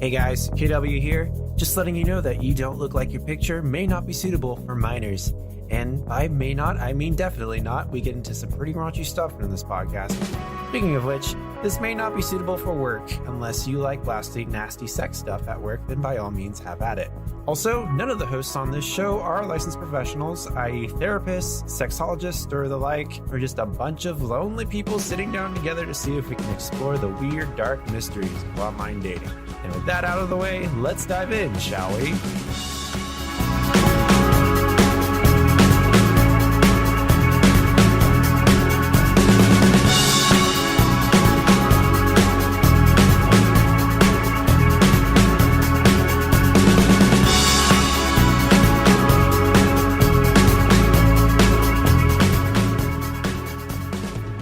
Hey guys, KW here. Just letting you know that You Don't Look Like Your Picture may not be suitable for minors. And by may not, I mean definitely not. We get into some pretty raunchy stuff in this podcast. Speaking of which, this may not be suitable for work. Unless you like blasting nasty sex stuff at work, then by all means have at it. Also, none of the hosts on this show are licensed professionals, i.e. therapists, sexologists, or the like. We're just a bunch of lonely people sitting down together to see if we can explore the weird, dark mysteries of online dating. And with that out of the way, let's dive in, shall we?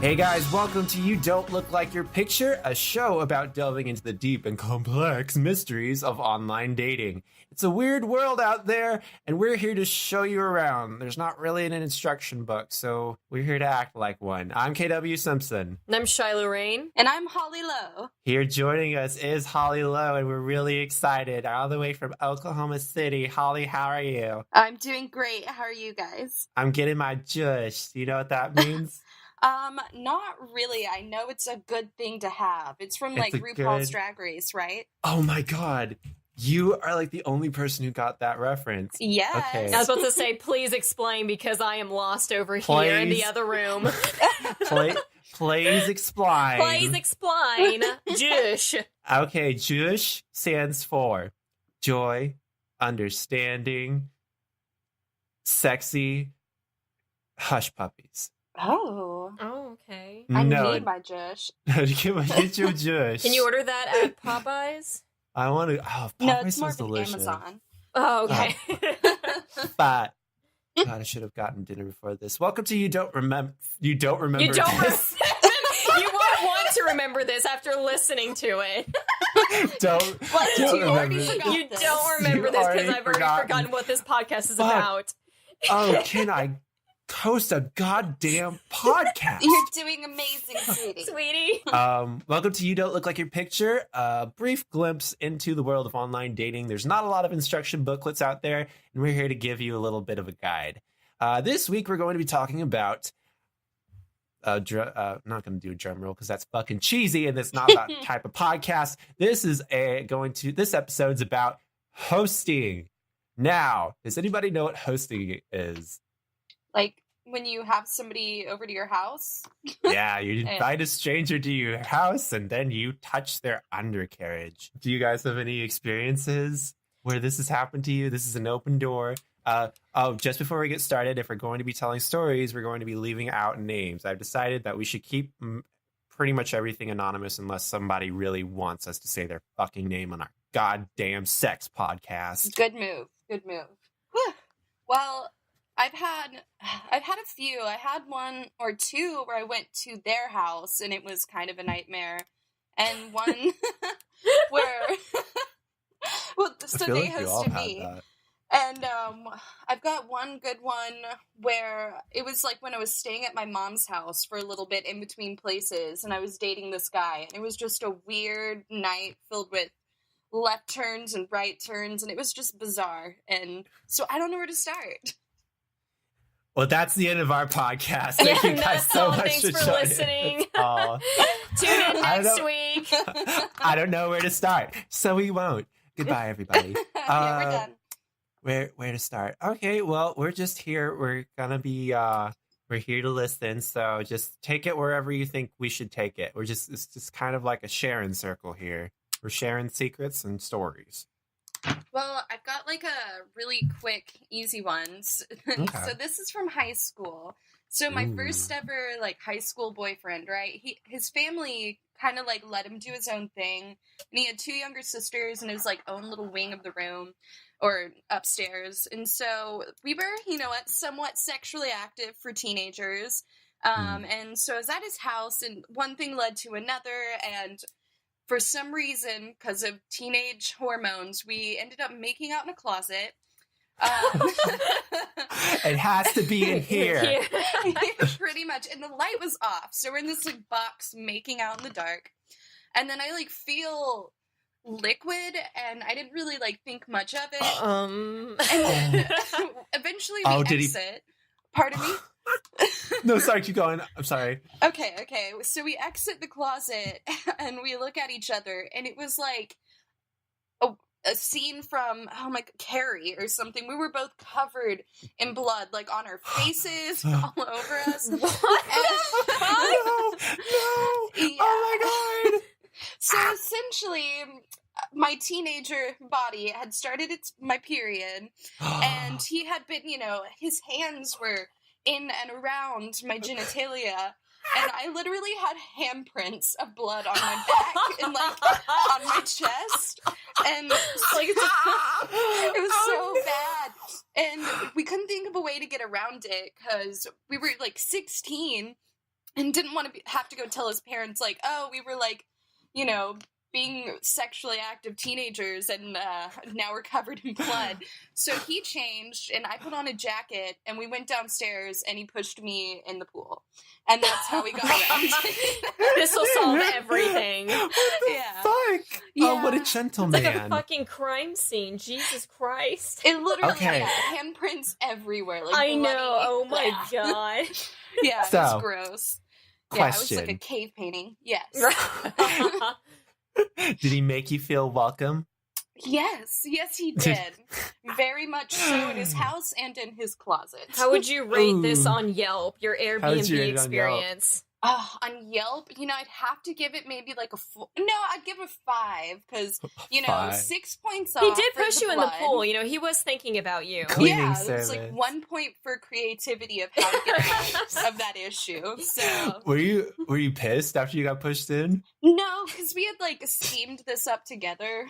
Hey guys, welcome to You Don't Look Like Your Picture, a show about delving into the deep and complex mysteries of online dating. It's a weird world out there, and we're here to show you around. There's not really an instruction book, so we're here to act like one. I'm KW Simpson. And I'm Shiloh Rain. And I'm Holly Lowe. Here joining us is Holly Lowe, and we're really excited. All the way from Oklahoma City. Holly, how are you? I'm doing great. How are you guys? I'm getting my jush. Do you know what that means? Not really. I know it's a good thing to have. It's from like RuPaul's Drag Race, right? Oh my god. You are like the only person who got that reference. Yes. Okay. I was about to say, please explain, because I am lost over here in the other room. Please explain. Please explain. Jush. Okay, Jush stands for joy, understanding, sexy, hush puppies. Oh, okay. I need my Jush. Get your Jush. Can you order that at Popeyes? I want to. Oh, Popeyes no, it's more was of delicious. Amazon. Oh, okay. But God, I should have gotten dinner before this. Welcome to You Don't Remember. You don't remember. You don't this. You won't want to remember this after listening to it. You already forgot You this. don't remember this because I've already forgotten what this podcast is about. Oh, can I host a goddamn podcast? You're doing amazing, sweetie. Welcome to You Don't Look Like Your Picture, a brief glimpse into the world of online dating. There's not a lot of instruction booklets out there, and we're here to give you a little bit of a guide. This week, we're going to be talking about I'm not going to do a drum roll because that's fucking cheesy, and it's not that type of podcast. This episode's about hosting. Now, does anybody know what hosting is? Like when you have somebody over to your house? Yeah, you invite a stranger to your house and then you touch their undercarriage. Do you guys have any experiences where this has happened to you? This is an open door. Just before we get started, if we're going to be telling stories, we're going to be leaving out names. I've decided that we should keep pretty much everything anonymous unless somebody really wants us to say their fucking name on our goddamn sex podcast. Good move. Well, I've had a few. I had one or two where I went to their house and it was kind of a nightmare. And one where they hosted me. And I've got one good one where it was like when I was staying at my mom's house for a little bit in between places, and I was dating this guy, and it was just a weird night filled with left turns and right turns, and it was just bizarre. And so I don't know where to start. Well, that's the end of our podcast. Thank you guys so much Thanks for listening. Tune in next week. I don't know where to start, so we won't. Goodbye, everybody. Yeah, we're done. Where to start? Okay, well, we're just here. We're gonna be we're here to listen. So just take it wherever you think we should take it. It's just kind of like a sharing circle here. We're sharing secrets and stories. Well, I've got like a really quick, easy ones. Okay. So this is from high school. So my first ever like high school boyfriend, right? His family kind of like let him do his own thing, and he had two younger sisters and his like own little wing of the room or upstairs. And so we were, somewhat sexually active for teenagers. And so I was at his house, and one thing led to another, and for some reason, because of teenage hormones, we ended up making out in a closet. It has to be in here. Pretty much. And the light was off. So we're in this like box making out in the dark. And then I like feel liquid, and I didn't really like think much of it. And then eventually we exit. Pardon me? No, sorry, keep going. I'm sorry. Okay. So we exit the closet and we look at each other, and it was like a scene from Carrie or something. We were both covered in blood, like on our faces, all over us. What? No. Yeah. Oh my god. So essentially, my teenager body had started my period, and he had been, his hands were in and around my genitalia, and I literally had handprints of blood on my back and like on my chest, and like it was so bad, and we couldn't think of a way to get around it because we were like 16 and didn't want to have to go tell his parents like, oh, we were like, being sexually active teenagers, and now we're covered in blood. So he changed, and I put on a jacket, and we went downstairs, and he pushed me in the pool. And that's how we got around it. This will solve everything. Yeah. Fuck. Yeah. Oh, what a gentleman. It's like a fucking crime scene. Jesus Christ. It literally Okay. handprints everywhere. Like I know. bloody. Oh my god. Yeah, So, it was gross. Question. Yeah, it was like a cave painting. Yes. Did he make you feel welcome? Yes, he did. Very much so in his house and in his closet. How would you rate this Ooh. on Yelp, your How would Airbnb you rate it on Yelp? experience? On Yelp, I'd have to give it maybe like I'd give it 5 because, 5. 6 points off. He did for push the you in the blood. pool. He was thinking about you. Cleaning Yeah, service. it's like 1 point for creativity of how to get out of that issue. So Were you pissed after you got pushed in? no, because we had like schemed this up together.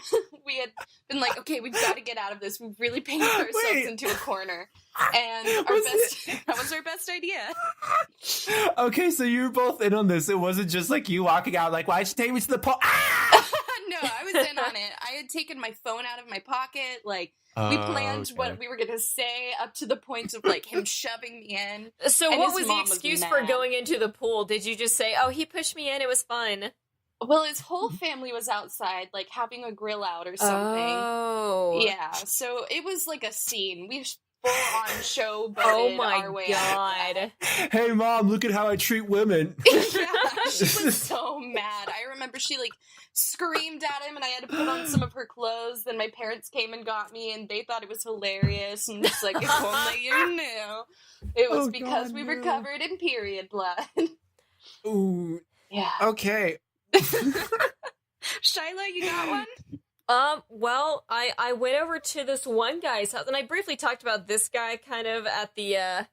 We had been like, okay, we've got to get out of this. We've really painted ourselves Wait. into a corner, and that was our best idea. Okay, so you were both in on this. It wasn't just like you walking out like, why'd you take me to the pool? Ah! No, I was in on it. I had taken my phone out of my pocket. Like, we planned what we were going to say up to the point of, like, him shoving me in. So And what his was the mom was excuse for mad. going into the pool? Did you just say, oh, he pushed me in, it was fun? Well, his whole family was outside, like, having a grill out or something. Oh. Yeah, so it was like a scene. We full-on show Oh my our way out. god. Hey, Mom, look at how I treat women. Yeah, she was so mad. I remember she like screamed at him, and I had to put on some of her clothes. Then my parents came and got me, and they thought it was hilarious. And just like, if only you knew, it was Oh, because God, we were no. covered in period blood. Ooh, Yeah. okay. Shyla, you got one? Well, I went over to this one guy's house, and I briefly talked about this guy kind of at the,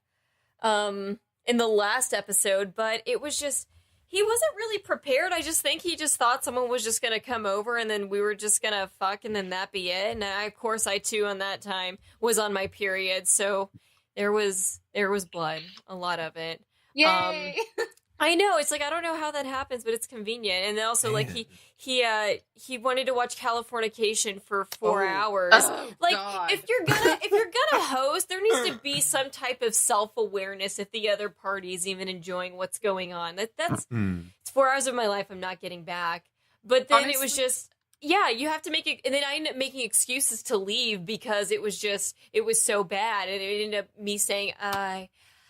in the last episode, but it was just, he wasn't really prepared. I just think he just thought someone was just gonna come over, and then we were just gonna fuck, and then that be it. And of course, I too, on that time, was on my period, so there was blood, a lot of it. Yay! I know, it's like, I don't know how that happens, but it's convenient. And then also, like, he wanted to watch Californication for 4 hours. Oh, like, God. if you're gonna host, there needs to be some type of self-awareness if the other party's even enjoying what's going on. That's it's 4 hours of my life I'm not getting back. But then it was Honestly- just, yeah, you have to make it, and then I ended up making excuses to leave because it was so bad, and it ended up me saying,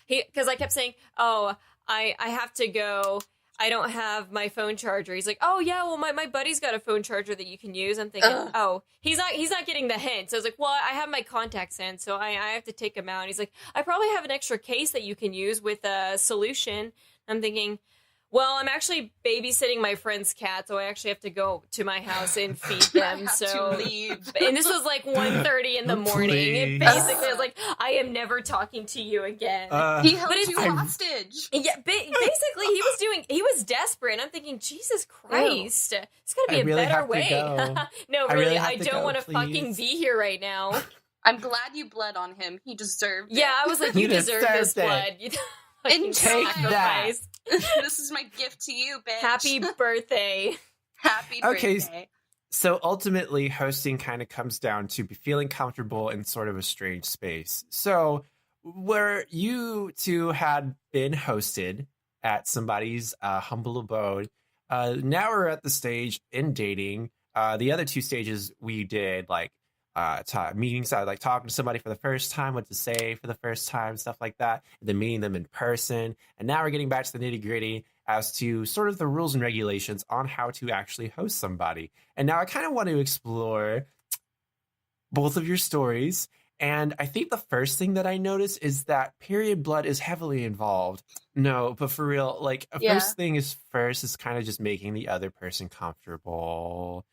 because I kept saying, oh, I have to go. I don't have my phone charger. He's like, oh yeah, well my buddy's got a phone charger that you can use. I'm thinking, oh, he's not getting the hint. So I was like, well, I have my contacts in, so I have to take him out. And he's like, I probably have an extra case that you can use with a solution. I'm thinking, well, I'm actually babysitting my friend's cat, so I actually have to go to my house and feed them. I have So to leave. and this was like 1:30 in the morning. Please. It basically, I was like, I am never talking to you again. He held But it's- you hostage. Yeah, basically, he was desperate. And I'm thinking, Jesus Christ, it's got to be I a really better have to way. go. No, I really, really have I to don't go, want to fucking please. be here right now. I'm glad you bled on him. He deserved it. Yeah, I was like, You you deserve this deserved blood. it. You fucking And take that. sacrifice. This is my gift to you, bitch. Happy birthday. Happy Okay, birthday. So ultimately, hosting kind of comes down to feeling comfortable in sort of a strange space. So where you two had been hosted at somebody's humble abode, now we're at the stage in dating. the other 2 stages we did like meetings, like talking to somebody for the first time, what to say for the first time, stuff like that, and then meeting them in person. And now we're getting back to the nitty gritty as to sort of the rules and regulations on how to actually host somebody. And now I kind of want to explore both of your stories. And I think the first thing that I noticed is that period blood is heavily involved. No, but for real, like, first thing is kind of just making the other person comfortable.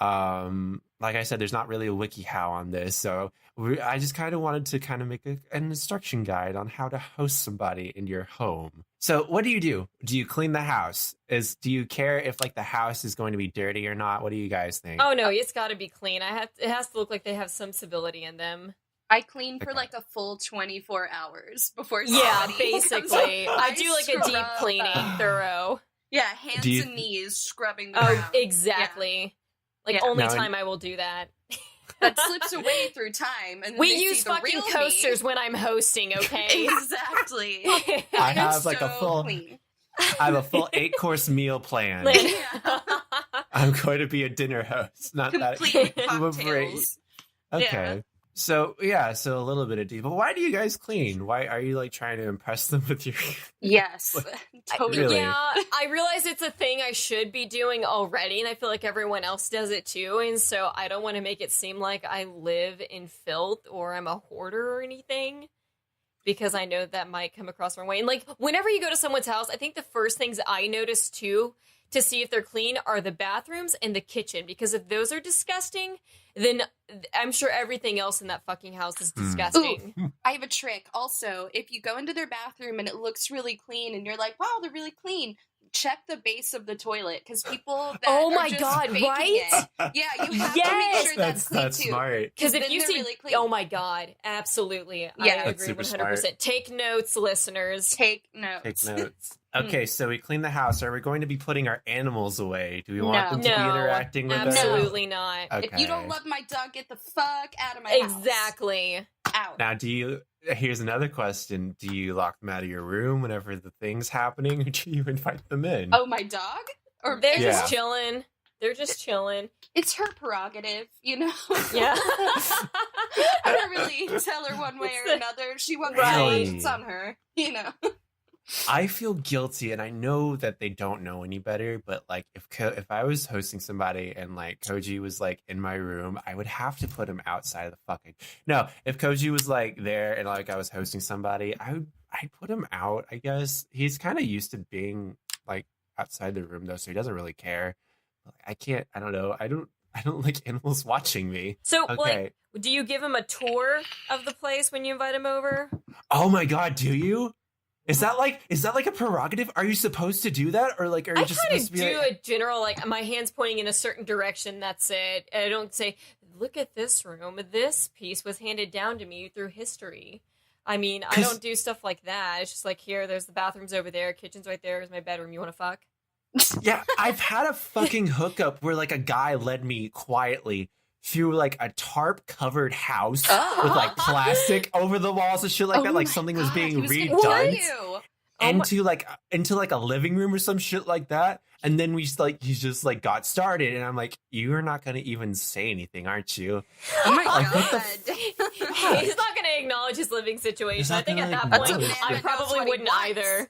Like I said, there's not really a WikiHow on this, so I just kind of wanted to kind of make an instruction guide on how to host somebody in your home. So what do? Do you clean the house? Do you care if like the house is going to be dirty or not? What do you guys think? Oh no, it's got to be clean. It has to look like they have some civility in them. I clean for like a full 24 hours before Yeah, somebody basically. I do like a deep cleaning, thorough. Yeah, hands and knees scrubbing the ground. Oh, exactly. Like, only time I will do that. That slips away through time. And we use fucking coasters when I'm hosting, okay? Exactly. I have like a full... Clean. I have a full 8-course meal plan. I'm going to be a dinner host, not complete that. Cocktails. Okay. Yeah. So a little bit of deep. But why do you guys clean? Why are you like trying to impress them with your? Yes, totally. Really? Yeah, I realize it's a thing I should be doing already, and I feel like everyone else does it too. And so I don't want to make it seem like I live in filth or I'm a hoarder or anything, because I know that might come across the wrong way. And like whenever you go to someone's house, I think the first things I notice too to see if they're clean are the bathrooms and the kitchen, because if those are disgusting, then I'm sure everything else in that fucking house is disgusting. Ooh, I have a trick. Also, if you go into their bathroom and it looks really clean and you're like, wow, they're really clean, check the base of the toilet, because people that oh my are just god, faking right? it, yeah, you have to make sure that's clean that's too. Smart. Because if you see, really clean. oh my god, absolutely, Yeah. I That's agree super 100%. smart. Take notes, listeners. Take notes. Take notes. Okay, so we clean the house. Are we going to be putting our animals away? Do we want them to be interacting with us? Absolutely not. Okay. If you don't love my dog, get the fuck out of my house. Exactly. Out. Now, here's another question. Do you lock them out of your room whenever the thing's happening, or do you invite them in? Oh, my dog? Or they're just chilling. They're just chilling. It's her prerogative, you know? Yeah. I don't really tell her one way or another. If she wants to change, it's on her, you know? I feel guilty, and I know that they don't know any better, but like if I was hosting somebody and like Koji was like in my room, I would have to put him outside of the fucking... No, if Koji was like there and like I was hosting somebody, I'd put him out, I guess. He's kind of used to being like outside the room though, so he doesn't really care. I don't know. I don't like animals watching me. So like, do you give him a tour of the place when you invite him over? Oh my god, do you? Is that like a prerogative? Are you supposed to do that, or like are you just supposed to be do a general, like my hand's pointing in a certain direction, that's it. And I don't say, look at this room, this piece was handed down to me through history. I mean, I don't do stuff like that. It's just like, here, there's the bathrooms over there, kitchen's right there, is my bedroom, you want to fuck? Yeah, I've had a fucking hookup where like a guy led me quietly through like a tarp covered house with like plastic over the walls and shit like that, like something was being redone into like a living room or some shit like that. And then he just like got started, and I'm like, you are not gonna even say anything, aren't you? Oh my like, god. He's not gonna acknowledge his living situation. I think at that point I probably wouldn't either.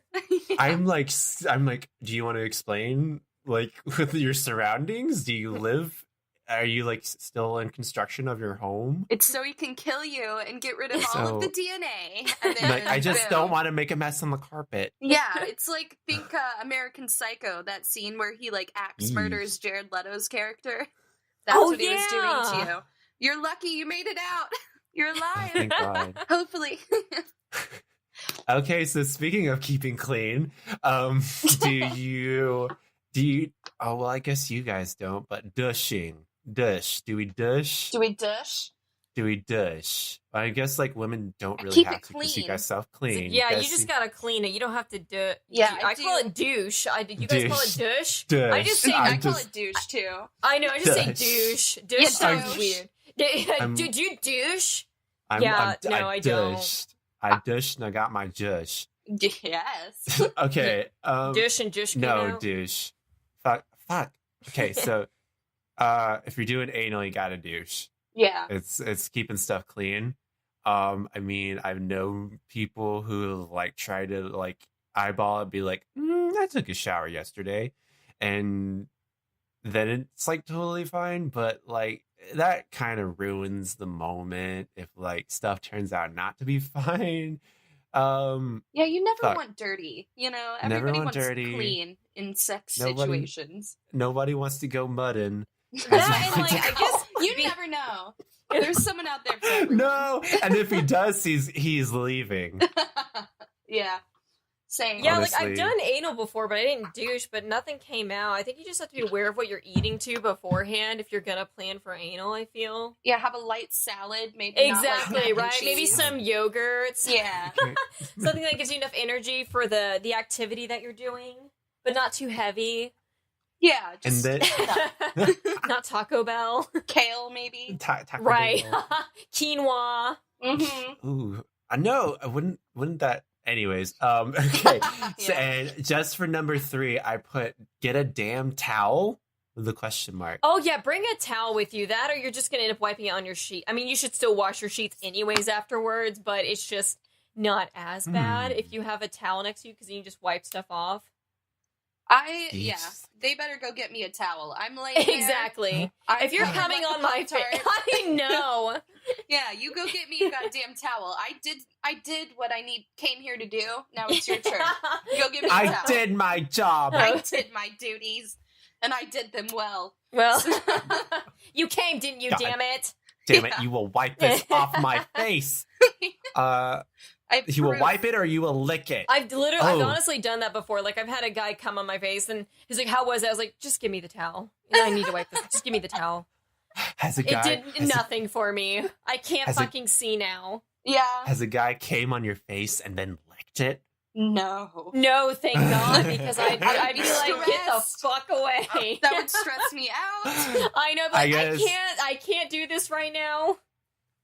I'm like, do you want to explain like with your surroundings? Do you live? Are you like still in construction of your home? It's so he can kill you and get rid of all of the DNA. And then, like, I just don't want to make a mess on the carpet. Yeah, it's like American Psycho, that scene where he like axe murders Jared Leto's character. That's what he was doing to you. You're lucky you made it out. You're alive. Thank God. Hopefully. Okay, so speaking of keeping clean, do you? Oh well, I guess you guys don't. But dushing. Dush. Do we dush? Do we dush? Do we dush? I guess like women don't really Keep have it to because clean. you guys self-clean. Yeah, you just gotta clean it. You don't have to do it. Yeah, I call it douche. You guys call it douche? Douche. I just say I call it douche too. I know. I just say douche. Douche sounds douche. weird. Did you douche? I don't. dushed. I dushed and I got my jush. Yes. Okay. Douche and douche. No douche. Fuck. Okay, so if you're doing anal, you gotta douche. Yeah. It's keeping stuff clean. I mean, I've known people who like try to like eyeball it, be like, I took a shower yesterday, and then it's like totally fine. But like that kind of ruins the moment if like stuff turns out not to be fine. Yeah, you never Fuck. want dirty. You know, Never everybody want wants dirty. clean in sex Nobody- situations. Nobody wants to go mudding. That and like I guess You never know. There's someone out there for everyone. No, and if he does, he's leaving. Yeah. Same. Yeah, Honestly. like I've done anal before, but I didn't douche, but nothing came out. I think you just have to be aware of what you're eating to beforehand if you're gonna plan for anal, I feel. Yeah, have a light salad, maybe. Exactly, not like mac right? and Maybe cheese. some yogurts. Yeah. Something that gives you enough energy for the activity that you're doing, but not too heavy. Yeah. And Just then Not Taco Bell. kale, maybe. Taco Right. Bell. Quinoa. Mm-hmm. Ooh, I know. I wouldn't that. Anyways, okay. So, Yeah. and just for number 3, I put get a damn towel with a question mark. Oh yeah, bring a towel with you. That or you're just gonna end up wiping it on your sheet. I mean, you should still wash your sheets anyways afterwards, but it's just not as bad if you have a towel next to you because you can just wipe stuff off. Yeah, Jeez. they better go get me a towel. I'm laying there. Exactly. I'm If you're covered coming like a on my Pop-Tart. face, I know. Yeah, you go get me a goddamn towel. I did what I came here to do. Now it's your turn. Go get me a I towel. did my job. I did my duties, and I did them well. Well, you came, didn't you? God. Damn it! Damn it! You will wipe this off my face. You will wipe it or you will lick it. I've Oh. honestly done that before. Like I've had a guy come on my face and he's like, "How was it?" I was like, "Just give me the towel. I need to wipe this. Just give me the towel." Has a It guy did nothing for me. I can't has a- fucking see now. Yeah. has a guy came on your face and then licked it? No. No, thank God, because I'd be I'd be like, "Get the stressed. fuck away." That would stress me out. I know, but I like, guess- I can't do this right now.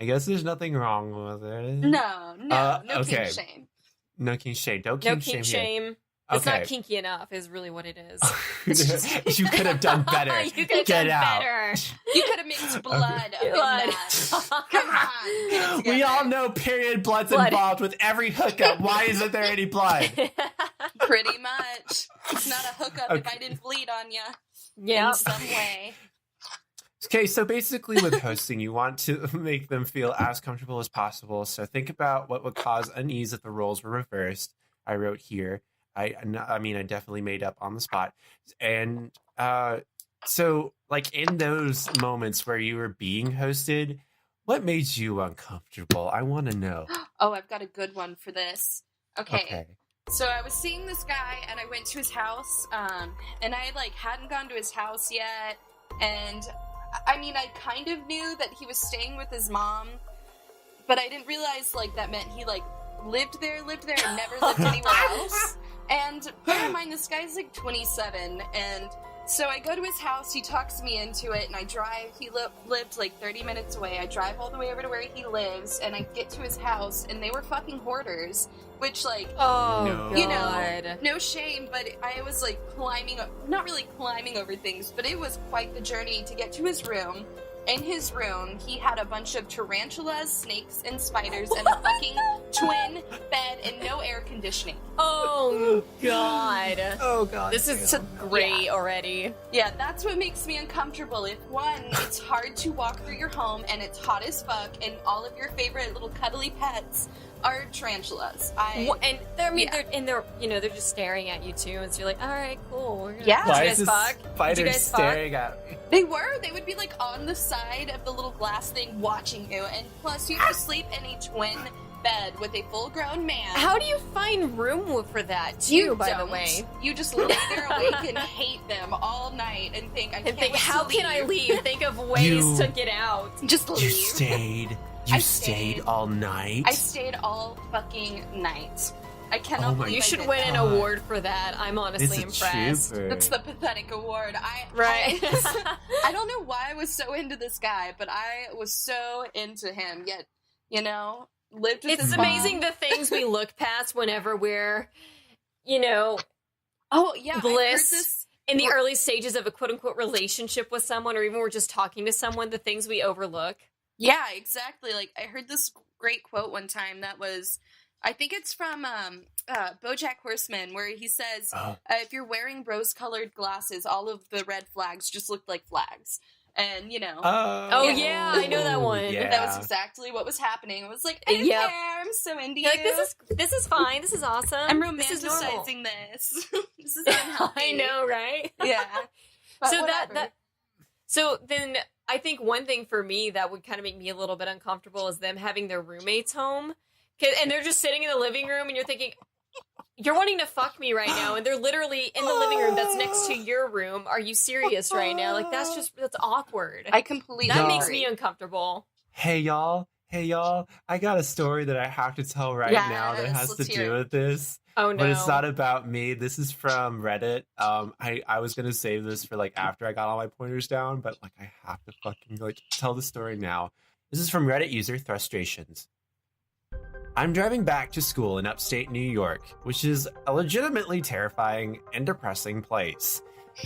I guess there's nothing wrong with it. No, no okay. kink shame. No king shame. Don't No king kink shame. Here. shame. It's Okay. not kinky enough, is really what it is. You could have done better. You could have Get done out. better. You could have mixed blood up in Blood. that. Come on. Get it We all together. know period blood's Blood. involved with every hookup. Why isn't there any blood? Pretty much. It's not a hookup if Okay. I didn't bleed on you Yeah. in some way. Okay, so basically with hosting, you want to make them feel as comfortable as possible. So think about what would cause unease if the roles were reversed. I wrote here. I mean, I definitely made up on the spot. And so, like, in those moments where you were being hosted, what made you uncomfortable? I want to know. Oh, I've got a good one for this. Okay. So I was seeing this guy, and I went to his house, and I, like, hadn't gone to his house yet, and, I mean, I kind of knew that he was staying with his mom, but I didn't realize, like, that meant he, like, lived there, and never lived anywhere else. And bear in mind, this guy's, like, 27, and so I go to his house, he talks me into it, and I drive, he lived, like, 30 minutes away, I drive all the way over to where he lives, and I get to his house, and they were fucking hoarders, which, like, Oh, No. you know, God. no shame, but I was like not really climbing over things, but it was quite the journey to get to his room. In his room, he had a bunch of tarantulas, snakes, and spiders, and a fucking twin bed and no air conditioning. Oh, God. Oh, God. This is great already. Yeah, that's what makes me uncomfortable. If one, it's hard to walk through your home and it's hot as fuck, and all of your favorite little cuddly pets are tarantulas. And they're, Yeah. they're just staring at you too. And so you're like, all right, cool. We're gonna, Yeah. Did Why you is guys this fuck? Did you spider guys fuck? staring at me? They would be like on the side of the little glass thing watching you, and plus you have to sleep in a twin bed with a full-grown man. How do you find room for that too? You by don't. the way, You just lay there awake and hate them all night and think, and think, how can I leave? Think of ways You- to get out. Just leave. You stayed. You I stayed stayed. all night. I stayed all fucking night. I cannot Oh my believe You I should did win that. an award for that. I'm honestly It's a impressed. trooper. That's the pathetic award. Right. I don't know why I was so into this guy, but I was so into him. Yet, lived with It's his amazing mom. the things we look past whenever we're, Oh yeah, I heard bliss. this. in the early stages of a quote unquote relationship with someone, or even we're just talking to someone, the things we overlook. Yeah, exactly. Like, I heard this great quote one time that was, I think it's from BoJack Horseman, where he says, if you're wearing rose-colored glasses, all of the red flags just look like flags. And, Yeah, I know that one. Yeah. That was exactly what was happening. It was like, I don't care, I'm so into you. Like, this is fine, this is awesome. I'm This is normal. romanticizing this. This is unhealthy. I know, right? Yeah. But So whatever. so then I think one thing for me that would kind of make me a little bit uncomfortable is them having their roommates home. And they're just sitting in the living room and you're thinking, you're wanting to fuck me right now. And they're literally in the living room that's next to your room. Are you serious right now? Like, that's awkward. I completely That agree. makes me uncomfortable. Hey y'all, I got a story that I have to tell right now that has to let's hear do it. with this. Oh, no. But it's not about me. This is from Reddit. I was gonna save this for like after I got all my pointers down, but like I have to fucking like tell the story now. This is from Reddit user Frustrations. I'm driving back to school in upstate New York, which is a legitimately terrifying and depressing place,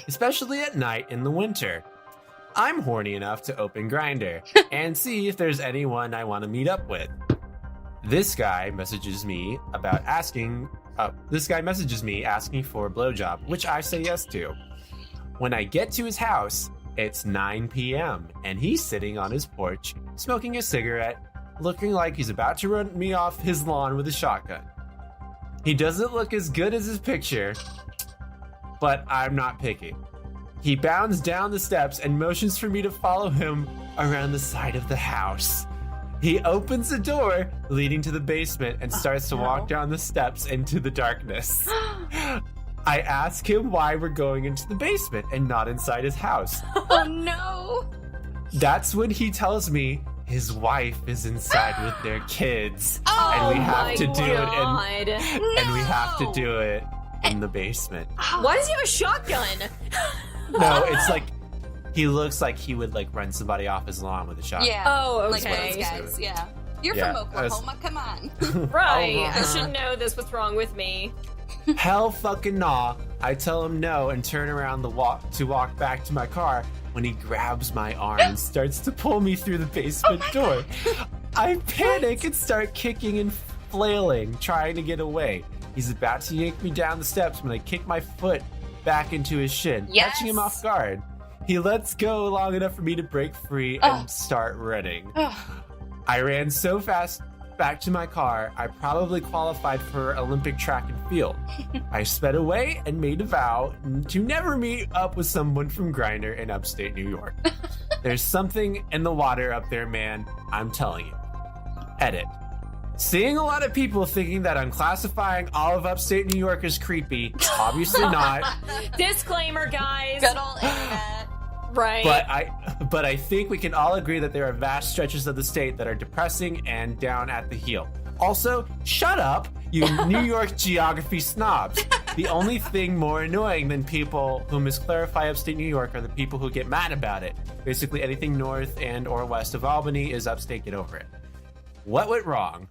especially at night in the winter. I'm horny enough to open Grindr and see if there's anyone I want to meet up with. This guy messages me asking for a blowjob, which I say yes to. When I get to his house, it's 9 p.m. and he's sitting on his porch, smoking a cigarette, looking like he's about to run me off his lawn with a shotgun. He doesn't look as good as his picture, but I'm not picky. He bounds down the steps and motions for me to follow him around the side of the house. He opens the door leading to the basement and starts to walk down the steps into the darkness. I ask him why we're going into the basement and not inside his house. Oh no! That's when he tells me his wife is inside with their kids, Oh and we have my to do it God. and we have to do it in the basement. Why does he have a shotgun? No, it's like he looks like he would like run somebody off his lawn with a shotgun. Yeah. Oh, Like okay. those guys, yeah. You're Yeah, from Oklahoma, come on. Right. Oh, I should know this. What's wrong with me? Hell fucking nah. I tell him no and turn around to walk back to my car when he grabs my arm and starts to pull me through the basement door. I panic and start kicking and flailing, trying to get away. He's about to yank me down the steps when I kick my foot back into his shin, catching him off guard. He lets go long enough for me to break free and start running. I ran so fast back to my car, I probably qualified for Olympic track and field. I sped away and made a vow to never meet up with someone from Grindr in upstate New York. There's something in the water up there, man. I'm telling you. Edit. Seeing a lot of people thinking that I'm classifying all of upstate New York as creepy. Obviously not. Disclaimer, guys. Good old internet. Right. But I think we can all agree that there are vast stretches of the state that are depressing and down at the heel. Also, shut up, you New York geography snobs. The only thing more annoying than people who misclarify upstate New York are the people who get mad about it. Basically, anything north and or west of Albany is upstate, get over it. What went wrong?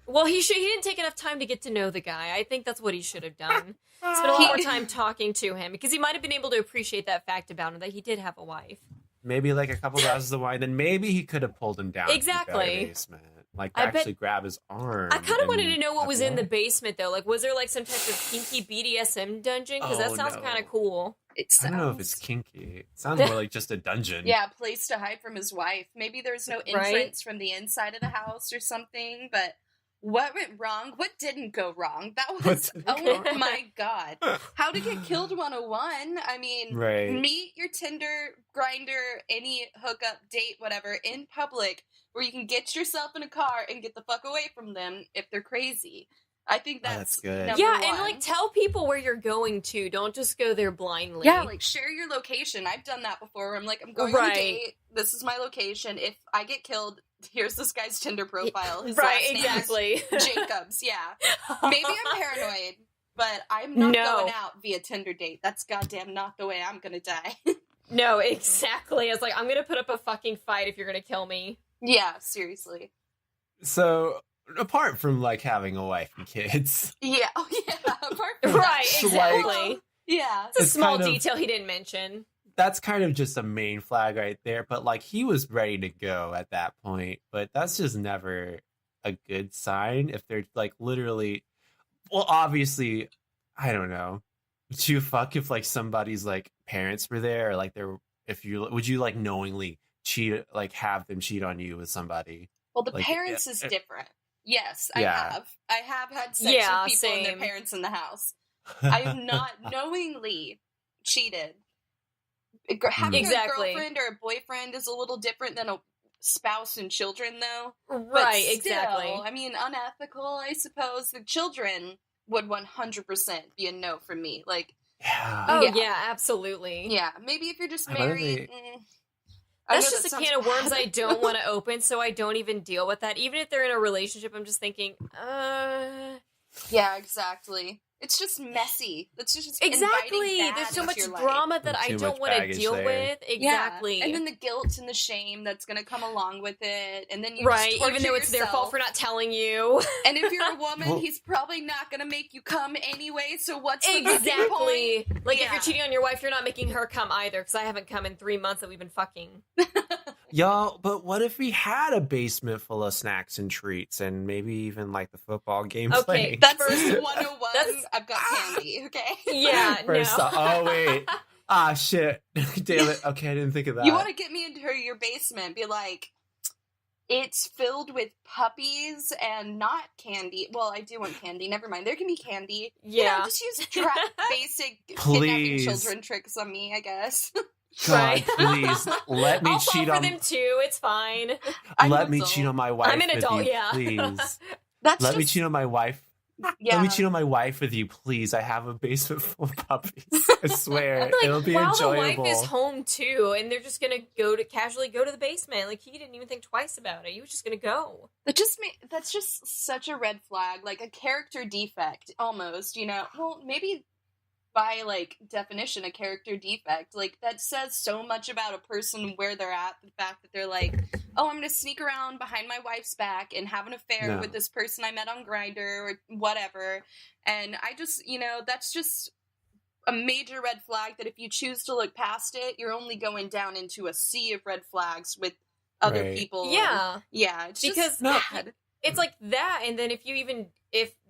Well, he didn't take enough time to get to know the guy. I think that's what he should have done. Spend a lot more time talking to him, because he might have been able to appreciate that fact about him, that he did have a wife. Maybe like a couple glasses of wine, then maybe he could have pulled him down Exactly. to the very basement. Like, I actually bet- grab his arm. I kind of wanted to know what and was in the basement, though. Like, was there like some type of kinky BDSM dungeon? Because that Oh, sounds no. kind of cool. I don't know if it's kinky. It sounds more like just a dungeon. Yeah, a place to hide from his wife. Maybe there's no entrance Right? from the inside of the house or something, but what went wrong? What didn't go wrong? That was, What didn't oh my god. How to get killed 101. I mean, Right. meet your Tinder, Grinder, any hookup, date, whatever, in public, where you can get yourself in a car and get the fuck away from them if they're crazy. I think Oh, that's that's good. number Yeah, one. and like tell people where you're going to. Don't just go there blindly. Yeah, like share your location. I've done that before. Where I'm like, I'm going on a Right. date. This is my location. If I get killed, here's this guy's Tinder profile. His right, last name is exactly. Jacobs. Yeah, maybe I'm paranoid, but I'm not No. going out via Tinder date. That's goddamn not the way I'm gonna die. No, exactly. It's like, I'm gonna put up a fucking fight if you're gonna kill me. Yeah, seriously. So, apart from like having a wife and kids, Yeah. Oh yeah. Apart from Right, that, Like- exactly. Yeah. It's a It's small kind of- detail he didn't mention. That's kind of just a main flag right there. But like he was ready to go at that point. But that's just never a good sign if they're like literally. Well, obviously, I don't know. Would you fuck if like somebody's like parents were there, or like they're if you would you like knowingly cheat like have them cheat on you with somebody? Well, the Like, parents is different. Yes, Yeah. I have had sex Yeah, with people and same. their parents in the house. I have not knowingly cheated. Having Exactly. a girlfriend or a boyfriend is a little different than a spouse and children, though. But Right, still, exactly. I mean, unethical, I suppose. The children would 100% be a no from me. Like, Yeah. Oh, Yeah. yeah, absolutely. yeah, maybe if you're just I wonder if married. I That's know just that a sounds can of worms bad. I don't want to open, so I don't even deal with that. Even if they're in a relationship, I'm just thinking, Yeah, exactly. It's just messy. That's just exactly. inviting bad There's so into much your life. drama that I Too don't much want to baggage deal there. with. Exactly. Yeah. And then the guilt and the shame that's going to come along with it. And then you right, just even torture though it's their fault yourself. for not telling you. And if you're a woman, Well- he's probably not going to make you come anyway. So what's the fucking point? Exactly. Like if Yeah. you're cheating on your wife, you're not making her come either, because I haven't come in 3 months that we've been fucking. Y'all, but what if we had a basement full of snacks and treats and maybe even like the football game Okay, playing? That's First- 101. that's- I've got candy, okay? Yeah, First no. off- oh wait. Ah shit. Damn it. Okay, I didn't think of that. You want to get me into your basement, be like, it's filled with puppies and not candy. Well, I do want candy. Never mind. There can be candy. You know, Yeah. just use basic kidnapping Please. children tricks on me, I guess. God, Right. please let me I'll cheat fall on for them too. It's fine. I'm let an me adult. cheat on my wife. I'm an with adult, you, yeah. Please. That's Let me just- cheat on my wife. Yeah. Let me cheat on my wife with you, please. I have a basement full of puppies. I swear. I'd be like, It'll be wow, enjoyable. the wife is home too, and they're just gonna casually go to the basement. Like he didn't even think twice about it. He was just gonna go. That's just such a red flag, like a character defect, almost. You know, well, maybe by like definition, a character defect, like that says so much about a person where they're at. The fact that they're like, oh, I'm gonna sneak around behind my wife's back and have an affair No. with this person I met on Grindr or whatever, and I just, you know, that's just a major red flag. That if you choose to look past it, you're only going down into a sea of red flags with other Right. people. Yeah, Yeah, it's because just No. bad. it's like that. And then if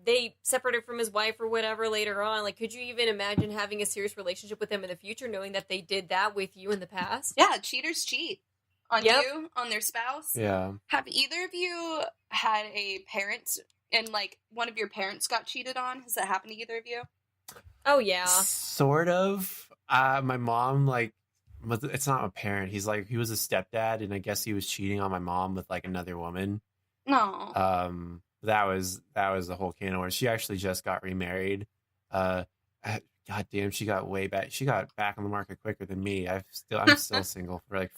they separated from his wife or whatever later on, like, could you even imagine having a serious relationship with them in the future, knowing that they did that with you in the past? Yeah, cheaters cheat on Yep. you, on their spouse. Yeah. Have either of you had a parent and like one of your parents got cheated on? Has that happened to either of you? Oh yeah. Sort of. My mom, like, it's not a parent. He was a stepdad, and I guess he was cheating on my mom with like another woman. No. That was the whole can of worms. She actually just got remarried. God damn, she got way back. She got back on the market quicker than me. I'm still single for like,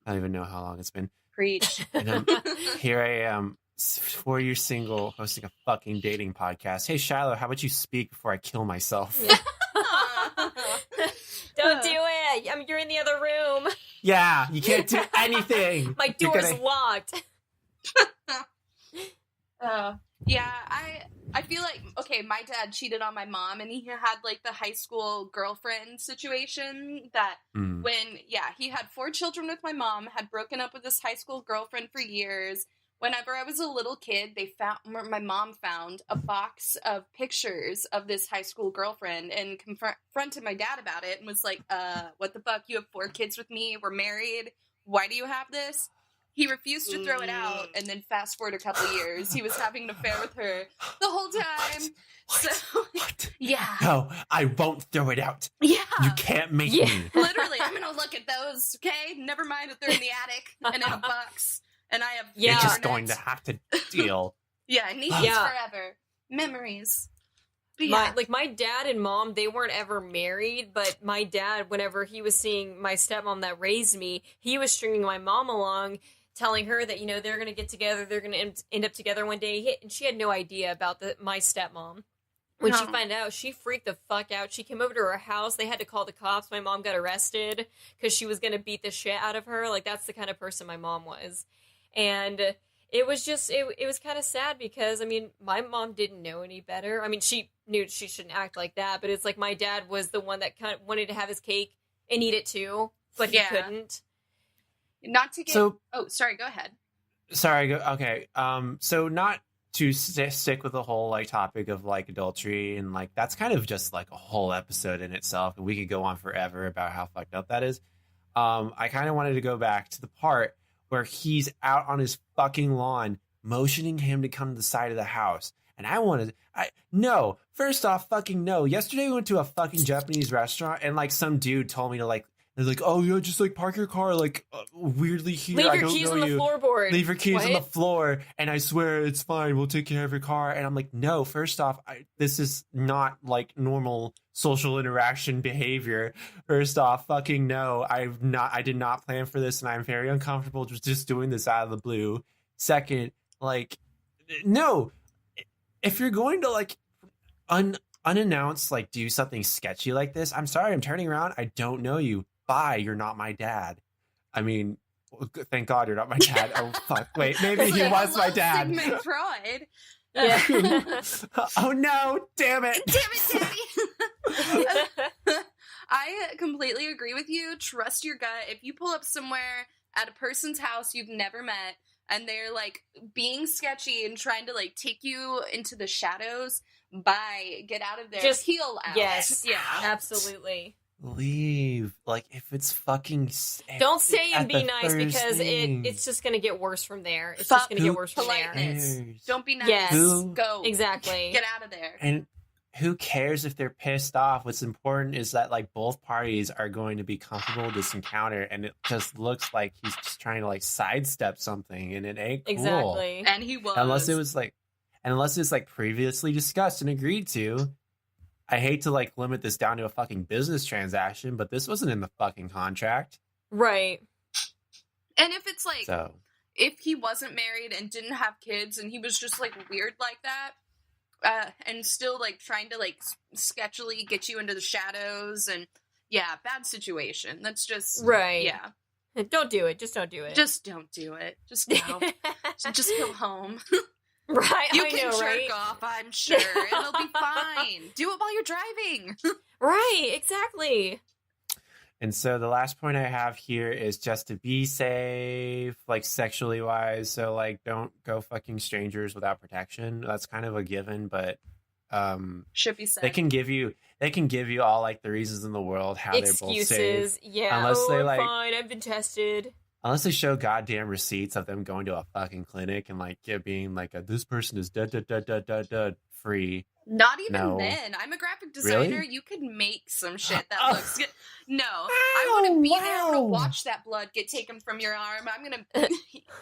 I don't even know how long it's been. Preach. And here I am, 4 years single, hosting a fucking dating podcast. Hey, Shiloh, how about you speak before I kill myself? Don't do it. You're in the other room. Yeah, you can't do anything. My You're door's gonna- locked. Yeah, I feel like, okay, my dad cheated on my mom, and he had like the high school girlfriend situation that Mm. when, yeah, he had 4 children with my mom, had broken up with his high school girlfriend for years. Whenever I was a little kid, my mom found a box of pictures of this high school girlfriend and confronted my dad about it and was like, what the fuck? You have 4 kids with me. We're married. Why do you have this? He refused to throw it out, and then fast forward a couple years, he was having an affair with her the whole time. So, What? yeah. No, I won't throw it out. Yeah. You can't make Yeah. me. Literally, I'm gonna look at those, okay? Never mind that they're in the attic and in a box, and I have Yeah. You're just internet. going to have to deal. Yeah, I need these Yeah. forever. Memories. But yeah. My dad and mom, they weren't ever married, but my dad, whenever he was seeing my stepmom that raised me, he was stringing my mom along, telling her that, they're going to get together, they're going to end up together one day, and she had no idea about my stepmom. When she No. found out, she freaked the fuck out. She came over to her house. They had to call the cops. My mom got arrested because she was going to beat the shit out of her. Like, that's the kind of person my mom was. And it was just it was kind of sad because I mean my mom didn't know any better. I mean she knew she shouldn't act like that, but it's like my dad was the one that kind of wanted to have his cake and eat it too, but he couldn't. Not to get. So, oh, sorry. Go ahead. Sorry. Okay. So not to stick with the whole like topic of like adultery and like that's kind of just like a whole episode in itself, and we could go on forever about how fucked up that is. I kind of wanted to go back to the part where he's out on his fucking lawn, motioning him to come to the side of the house. And no, first off, fucking no. Yesterday we went to a fucking Japanese restaurant and like some dude told me to like, they're like, oh, yeah, just like park your car like weirdly here. Leave I your don't keys know on the you. floorboard. Leave your keys What? on the floor, and I swear it's fine. We'll take care of your car. And I'm like, no. First off, this is not like normal social interaction behavior. First off, fucking no. I did not plan for this, and I'm very uncomfortable just doing this out of the blue. Second, like, no. If you're going to like unannounced like do something sketchy like this, I'm sorry. I'm turning around. I don't know you. Bye, you're not my dad. I mean, thank God you're not my dad. Oh, fuck. Wait, maybe he was my dad. Sigmund Freud. Yeah. Oh, no. Damn it. Damn it, Daddy. I completely agree with you. Trust your gut. If you pull up somewhere at a person's house you've never met and they're like being sketchy and trying to like take you into the shadows, bye. Get out of there. Just heel out. Yes. Yeah. Absolutely. Leave. Like, if it's fucking... Don't say and at be the nice first because thing. it's just going to get worse from there. It's just going to get worse from there. Politeness. Cares? Don't be nice. Yes. Go. Exactly. Get out of there. And who cares if they're pissed off? What's important is that like both parties are going to be comfortable with this encounter, and it just looks like he's just trying to like sidestep something, and it ain't cool. Exactly. And he was. Unless it's like previously discussed and agreed to. I hate to like limit this down to a fucking business transaction, but this wasn't in the fucking contract. Right. And if it's like, So if he wasn't married and didn't have kids and he was just like weird like that, and still like trying to like sketchily get you into the shadows, and yeah, bad situation. That's just Right. Yeah. Don't do it. Just don't do it. Just don't do it. Just go. Just go home. Right. You I can know, jerk right? off, I'm sure. It'll be fine. Do it while you're driving. Right. Exactly. And so the last point I have here is just to be safe, like sexually wise. So like, don't go fucking strangers without protection. That's kind of a given, but Should be said. they can give you all like the reasons in the world how they're both safe. Excuses. Yeah. Unless they, I'm like- fine. I've been tested. Unless they show goddamn receipts of them going to a fucking clinic and like it being like this person is free. Not even No. then. I'm a graphic designer. Really? You could make some shit that looks good. No, I want to be there. I want to wow. watch that blood get taken from your arm. I'm gonna.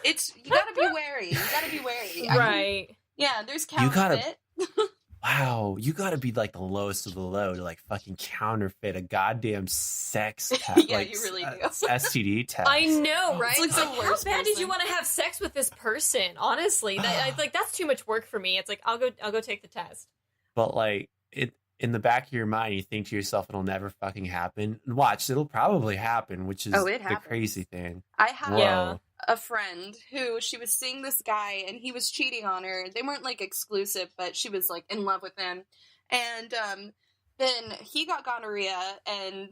It's you gotta be wary. You gotta be wary. Right. Yeah, there's You gotta- counterfeit. Wow, you gotta be like the lowest of the low to like fucking counterfeit a goddamn sex test. Yeah, like, you really do. STD test. I know, right? It's like the How worst bad did person. you want to have sex with this person? Honestly, like that's too much work for me. It's like I'll go take the test. But like it in the back of your mind, you think to yourself, it'll never fucking happen. And watch, it'll probably happen, which is Oh, it the happens. crazy thing. I have Yeah. a friend who she was seeing this guy and he was cheating on her. They weren't like exclusive, but she was like in love with him. And then he got gonorrhea and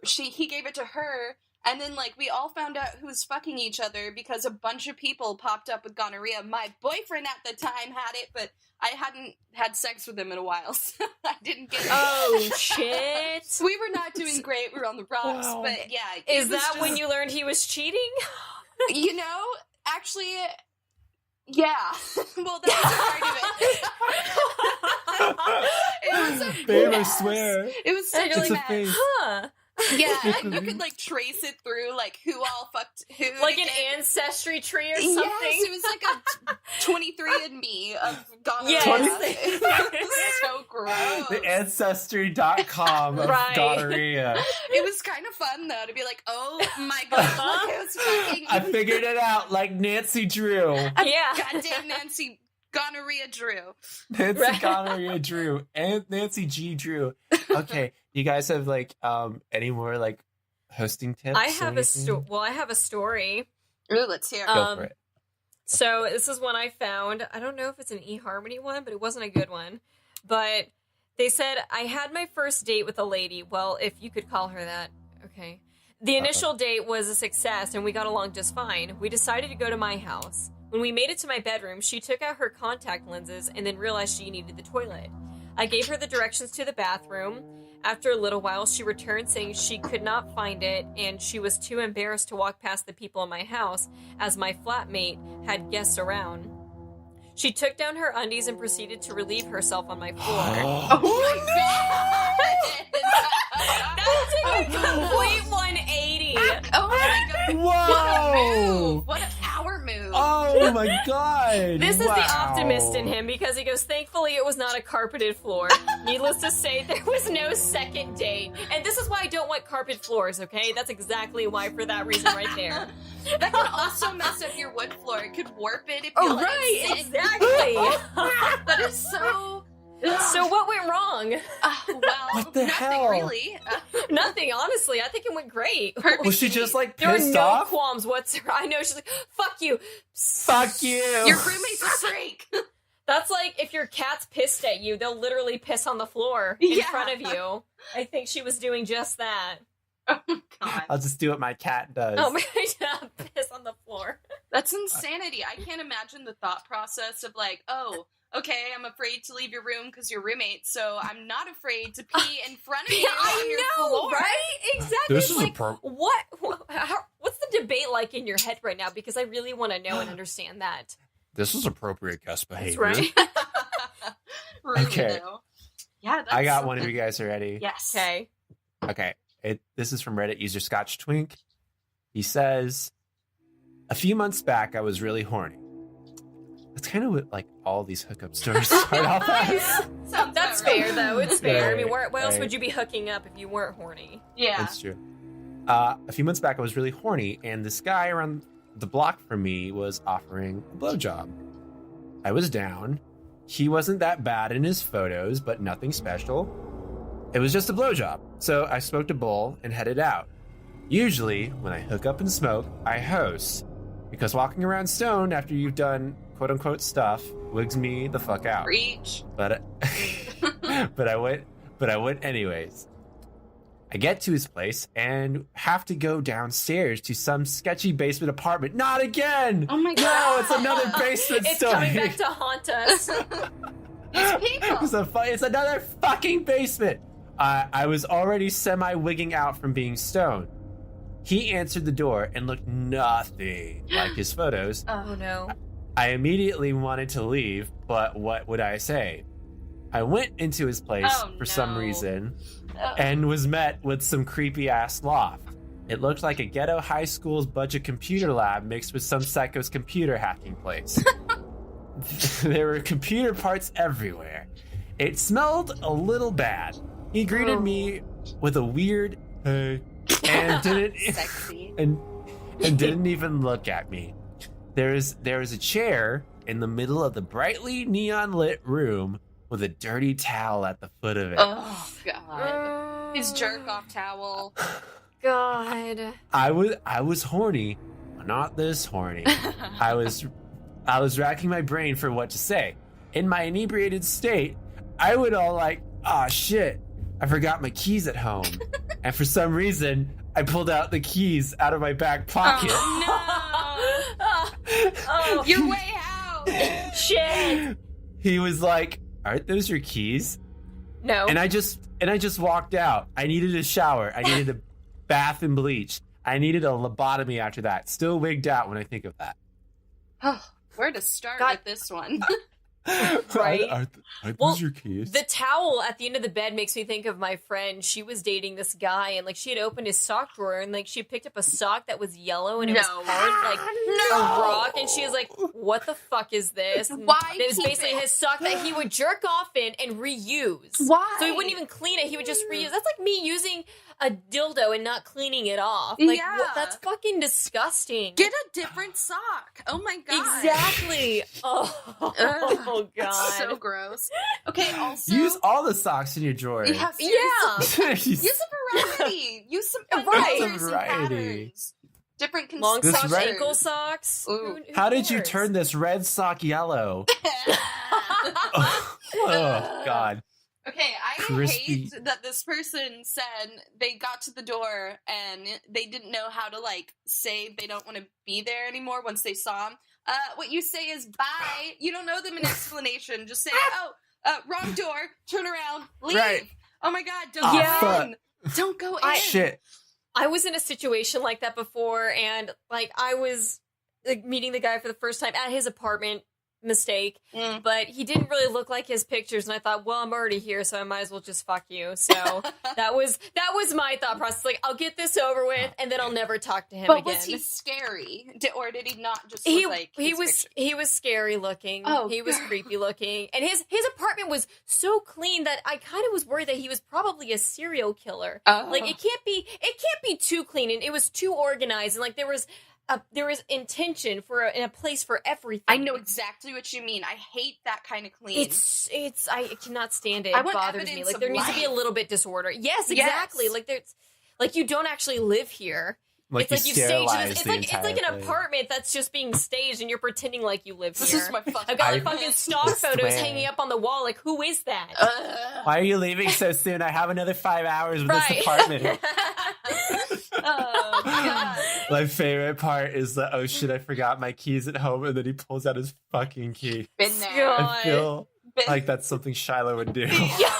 he gave it to her. And then like we all found out who was fucking each other because a bunch of people popped up with gonorrhea. My boyfriend at the time had it, but I hadn't had sex with him in a while, so I didn't get it. Oh shit! We were not doing great. We were on the rocks, Wow. but yeah. it Is was that just- when you learned he was cheating? You know, actually, yeah. Well, that was part of it. It was a Babe, I mess. swear. It was such It's a a mess. face. Huh? Yeah, and you could like trace it through like who all fucked who. Like an together. ancestry tree or something? Yes, it was like a 23andMe of gonorrhea. Yes. It was so gross. The Ancestry.com of Right. gonorrhea. It was kind of fun though to be like, oh my god, look who's fucking I figured it out like Nancy Drew. Yeah. goddamn Nancy gonorrhea Drew. Nancy Right. Gonorrhea Drew and Nancy G Drew. Okay, you guys have like any more like hosting tips? I or have anything? I have a story. Ooh, let's hear. Go Um, for it. So this is one I found. I don't know if it's an eHarmony one, but it wasn't a good one. But they said, I had my first date with a lady. Well, if you could call her that. Okay. The initial date was a success, and we got along just fine. We decided to go to my house. When we made it to my bedroom, she took out her contact lenses and then realized she needed the toilet. I gave her the directions to the bathroom. After a little while, she returned saying she could not find it, and she was too embarrassed to walk past the people in my house, as my flatmate had guests around. She took down her undies and proceeded to relieve herself on my floor. Oh my god! That took a complete 180. Oh my god! Whoa! What a move! What a power move! Oh my god! This is Wow. the optimist in him, because he goes, thankfully it was not a carpeted floor. Needless to say, there was no second date. And this is why I don't want carpet floors, okay? That's exactly why, for that reason right there. That could also mess up your wood floor. It could warp it if you let it sit. Exactly. That is so... So what went wrong? Well, What the nothing hell? really. Nothing, honestly. I think it went great. Was she just like There were pissed no off? qualms whatsoever. I know, she's like, fuck you. Fuck you! Your roommate's a freak. That's like if your cat's pissed at you, they'll literally piss on the floor in Yeah. front of you. I think she was doing just that. Oh god. I'll just do what my cat does. Oh my god, piss on the floor. That's insanity. I can't imagine the thought process of like, oh, okay, I'm afraid to leave your room because you're roommates, so I'm not afraid to pee in front of you on your floor. right? Exactly. This is like, a what's the debate like in your head right now? Because I really want to know and understand that. This is appropriate guest behavior. Right? Really, Okay. though. Yeah, that's I got one of you guys already. Yes. Okay. Okay. This is from Reddit user Scotch Twink. He says, a few months back, I was really horny. That's kind of what, like, all these hookup stories start off as. Sounds That's about right. fair, though. It's fair. I mean, Right, where else right. would you be hooking up if you weren't horny? Yeah. That's true. A few months back, I was really horny, and this guy around the block from me was offering a blowjob. I was down. He wasn't that bad in his photos, but nothing special. It was just a blowjob. So I smoked a bowl and headed out. Usually, when I hook up and smoke, I host. Because walking around stoned after you've done quote-unquote stuff wigs me the fuck out. Preach. But I went anyways. I get to his place and have to go downstairs to some sketchy basement apartment. Not again! Oh my No, god. it's another basement It's story. coming back to haunt us. These people. It's another fucking basement. I was already semi-wigging out from being stoned. He answered the door and looked nothing like his photos. Oh no. I immediately wanted to leave, but what would I say? I went into his place for some no. reason and was met with some creepy-ass loft. It looked like a ghetto high school's budget computer lab mixed with some psycho's computer hacking place. There were computer parts everywhere. It smelled a little bad. He greeted me with a weird hey and didn't Sexy. and didn't even look at me. There was a chair in the middle of the brightly neon lit room with a dirty towel at the foot of it. Oh god. His jerk off towel. God. I was horny, but not this horny. I was racking my brain for what to say. In my inebriated state, I would all like, "Ah, shit, I forgot my keys at home." And for some reason, I pulled out the keys out of my back pocket. Oh, You're way out. shit. He was like, "Aren't those your keys?" No. And I just walked out. I needed a shower. I needed a bath and bleach. I needed a lobotomy after that. Still wigged out when I think of that. Where to start God. with this one? Right? Are Well, those your keys? The towel at the end of the bed makes me think of my friend. She was dating this guy, and like she had opened his sock drawer, and like she picked up a sock that was yellow and it was No. hard, like a rock, and she was like, "What the fuck is this?" And Why it was keep basically it? his sock that he would jerk off in and reuse. Why? So he wouldn't even clean it; he would just reuse. That's like me using a dildo and not cleaning it off. Like Yeah. that's fucking disgusting. Get a different sock. Oh my god. Exactly. Oh, Ugh. god. It's so gross. Okay, also Use all the socks in your drawer. yeah, seriously. Yeah. Use a variety. Use some fun Right. colors and Variety. patterns. Different long This socks, red- ankle socks. Ooh. How did you cares? turn this red sock yellow? Oh, God. Okay, I Crispy. hate that this person said they got to the door and they didn't know how to, like, say they don't want to be there anymore once they saw him. What you say is bye. You don't know them an explanation. Just say, wrong door, turn around, leave. Right. Oh my God, don't Ah, go fuck. in. Don't go in. Shit. I was in a situation like that before, and like I was like meeting the guy for the first time at his apartment. Mistake, but he didn't really look like his pictures, and I thought, well, I'm already here, so I might as well just fuck you. So that was my thought process. Like, I'll get this over with, and then I'll never talk to him But again. was he scary? Or did he not just He look like he his was picture? he was scary looking. Oh, he was God. creepy looking, and his apartment was so clean that I kind of was worried that he was probably a serial killer. Oh. Like it can't be too clean, and it was too organized, and like there was intention in a place for everything. I know exactly what you mean. I hate that kind of clean. It's I cannot stand it. I It want bothers me. evidence Like of there needs to be a life. little bit disorder. Yes, Yes. exactly. Like there's like you don't actually live here. Like It's like you you've staged sterilized this. the It's like an entire thing. apartment that's just being staged, and you're pretending like you live This here. is my fucking I've got like I fucking stock swear. photos hanging up on the wall. Like, who is that? Why are you leaving so soon? I have another 5 hours with Right. this apartment. Oh, God. My favorite part is the, oh shit, I forgot my keys at home, and then he pulls out his fucking key. Been there. God. I feel Been like that's something Shiloh would do. Yeah.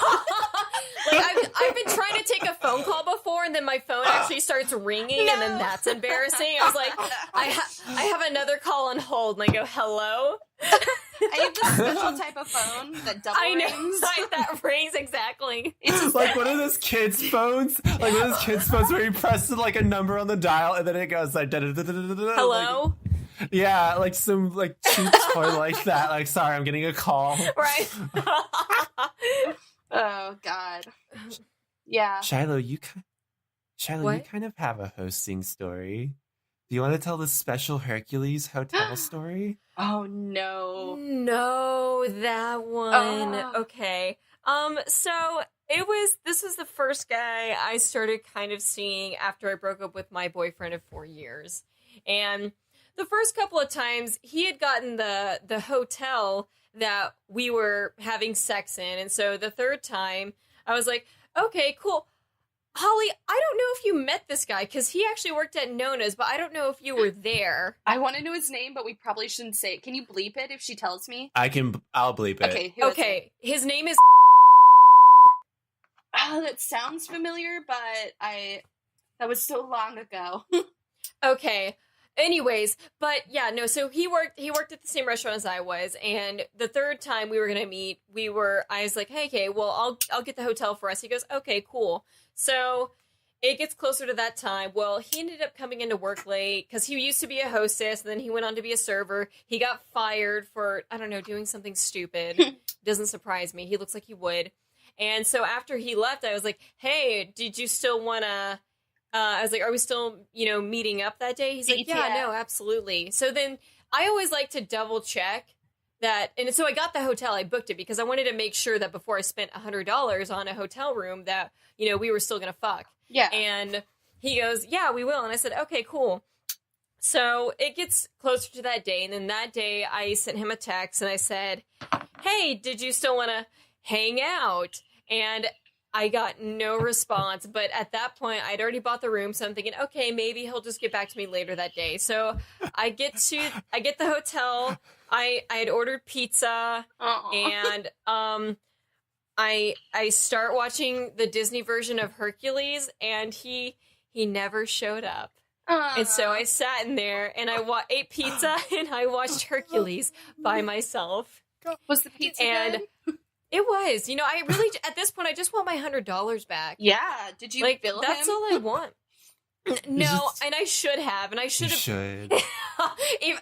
Like I've been trying to take a phone call before, and then my phone actually starts ringing, and then No. that's embarrassing. I was like, I have another call on hold, and I go, hello. I have this special type of phone that double I know rings. that rings exactly. It's Like one of those kids' phones, like one of those kids' phones where you press like a number on the dial and then it goes like da-da-da-da-da-da-da, Hello, like, yeah, like some like cheap toy like that. Like, sorry, I'm getting a call. right? Oh, God. Yeah. Shiloh, you What? kind of have a hosting story. Do you want to tell the special Hercules hotel story? Oh, no. No, that one. Oh. Okay. So this was the first guy I started kind of seeing after I broke up with my boyfriend of 4 years. And the first couple of times he had gotten the hotel that we were having sex in. And so the third time I was like, okay, cool. Holly, I don't know if you met this guy because he actually worked at Nona's, but I don't know if you were there. I want to know his name, but we probably shouldn't say it. Can you bleep it if she tells me? I'll bleep it. Okay. Who is it? Okay, his name is Oh, that sounds familiar, but that was so long ago. okay. Anyways, but yeah, no, so he worked at the same restaurant as I was, and the third time we were gonna meet, I was like, hey, okay, well, I'll get the hotel for us. He goes, okay, cool. So it gets closer to that time. Well, he ended up coming into work late because he used to be a hostess, and then he went on to be a server. He got fired for, I don't know, doing something stupid. Doesn't surprise me. He looks like he would. And so after he left, I was like, hey, did you still want to... I was like, are we still, meeting up that day? He's like, yeah, no, absolutely. So then I always like to double check that. And so I got the hotel. I booked it because I wanted to make sure that before I spent $100 on a hotel room that, we were still going to fuck. Yeah. And he goes, yeah, we will. And I said, okay, cool. So it gets closer to that day. And then that day I sent him a text and I said, hey, did you still want to hang out? And I got no response, but at that point, I'd already bought the room, so I'm thinking, okay, maybe he'll just get back to me later that day. So I get the hotel. I had ordered pizza, and I start watching the Disney version of Hercules, and he never showed up. And so I sat in there and I ate pizza and I watched Hercules by myself. Was the pizza And good? it was, I really, at this point, I just want my $100 back. Yeah. Did you bill him? That's all I want. No, just- and I should have, and I You should have, should.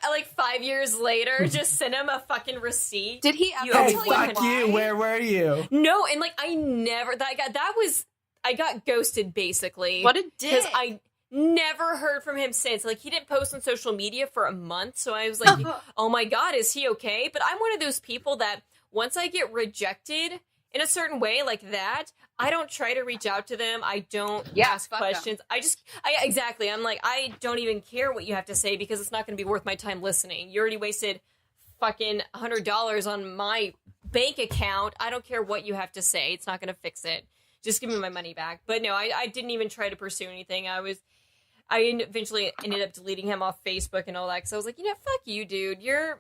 like 5 years later, just send him a fucking receipt. Did he ever You tell Hey, owe you fuck why? you. Where were you? No, and like I got ghosted basically. What a dick. Because I never heard from him since. Like, he didn't post on social media for a month, so I was like, oh my God, is he okay? But I'm one of those people that once I get rejected, in a certain way like that, I don't try to reach out to them. I don't ask fuck questions. Exactly. I'm like, I don't even care what you have to say because it's not going to be worth my time listening. You already wasted fucking $100 on my bank account. I don't care what you have to say. It's not going to fix it. Just give me my money back. But no, I didn't even try to pursue anything. I eventually ended up deleting him off Facebook and all that. Because I was like, fuck you, dude. You're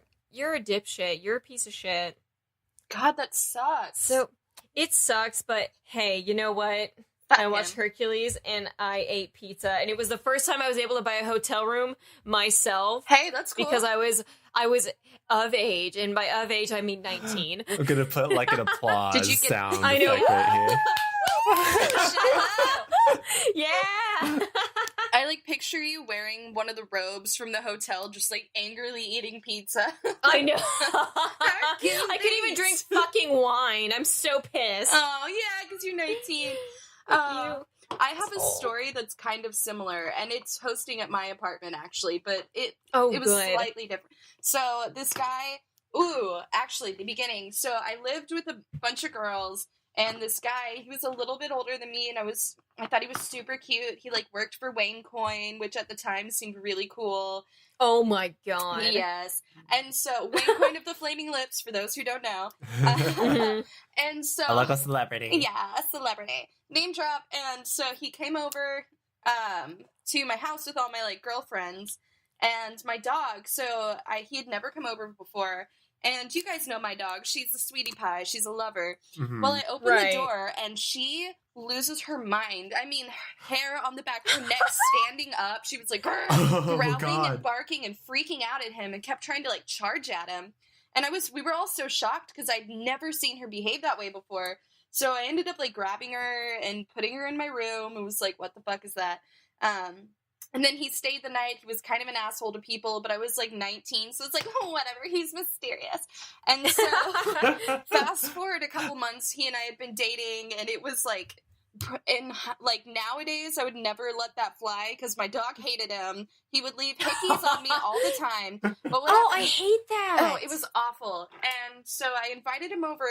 a dipshit. You're a piece of shit. God, that sucks. So it sucks, but hey, you know what? I watched Hercules and I ate pizza, and it was the first time I was able to buy a hotel room myself. Hey, that's cool. Because I was of age, and by of age I mean 19. I'm gonna put like an applause Did you get- sound I know. effect right here. Yeah. I like picture you wearing one of the robes from the hotel, just like angrily eating pizza. I know. I couldn't even drink fucking wine. I'm so pissed. Oh yeah, because you're 19. I have a story that's kind of similar, and it's hosting at my apartment actually, but it was good. slightly different. So this guy, actually the beginning. So I lived with a bunch of girls, and this guy, he was a little bit older than me, and I thought he was super cute. He like worked for Wayne Coyne, which at the time seemed really cool. Oh my god. Yes. And so Wayne Coyne of the Flaming Lips, for those who don't know. And so I like a celebrity. yeah, a celebrity. Name drop. And so he came over to my house with all my like girlfriends and my dog. So he had never come over before. And you guys know my dog. She's a sweetie pie. She's a lover. Mhm. Well, I open the door and she loses her mind. I mean, hair on the back of her neck standing up. She was like growling God. and barking and freaking out at him and kept trying to like charge at him. And we were all so shocked because I'd never seen her behave that way before. So I ended up like grabbing her and putting her in my room. It was like, what the fuck is that? And then he stayed the night. He was kind of an asshole to people, but I was like 19, so it's like, oh, whatever. He's mysterious. And so fast forward a couple months, he and I had been dating, and it was like, nowadays, I would never let that fly because my dog hated him. He would leave hickeys on me all the time. But I hate that. Oh, it was awful. And so I invited him over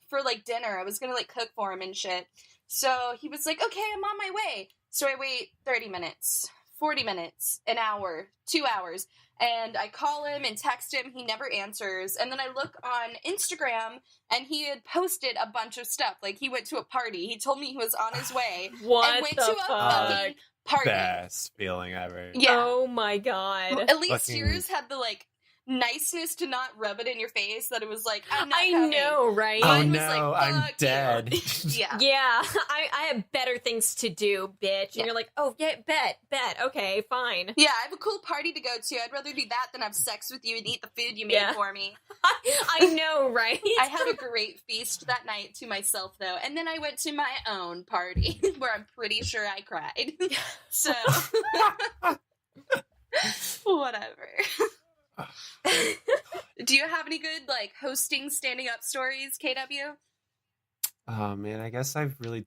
for like dinner. I was gonna like cook for him and shit. So he was like, okay, I'm on my way. So I wait 30 minutes. 40 minutes, an hour, 2 hours, and I call him and text him. He never answers. And then I look on Instagram, and he had posted a bunch of stuff. Like, he went to a party. He told me he was on his way. What and went the to a fuck? fucking party. Best feeling ever. Yeah. Oh my god. At least Fucking- yours had the, like, niceness to not rub it in your face that it was like, I'm not I coming. know, right? Oh Mine was no, like, I'm fuck dead. Yeah. Yeah, I have better things to do, bitch. And Yeah. you're like, oh, yeah, bet. Okay, fine. Yeah, I have a cool party to go to. I'd rather do that than have sex with you and eat the food you made Yeah. for me. I know, right? I had a great feast that night to myself, though. And then I went to my own party where I'm pretty sure I cried. So, whatever. Do you have any good, like, hosting standing up stories, KW? Oh man, I guess I've only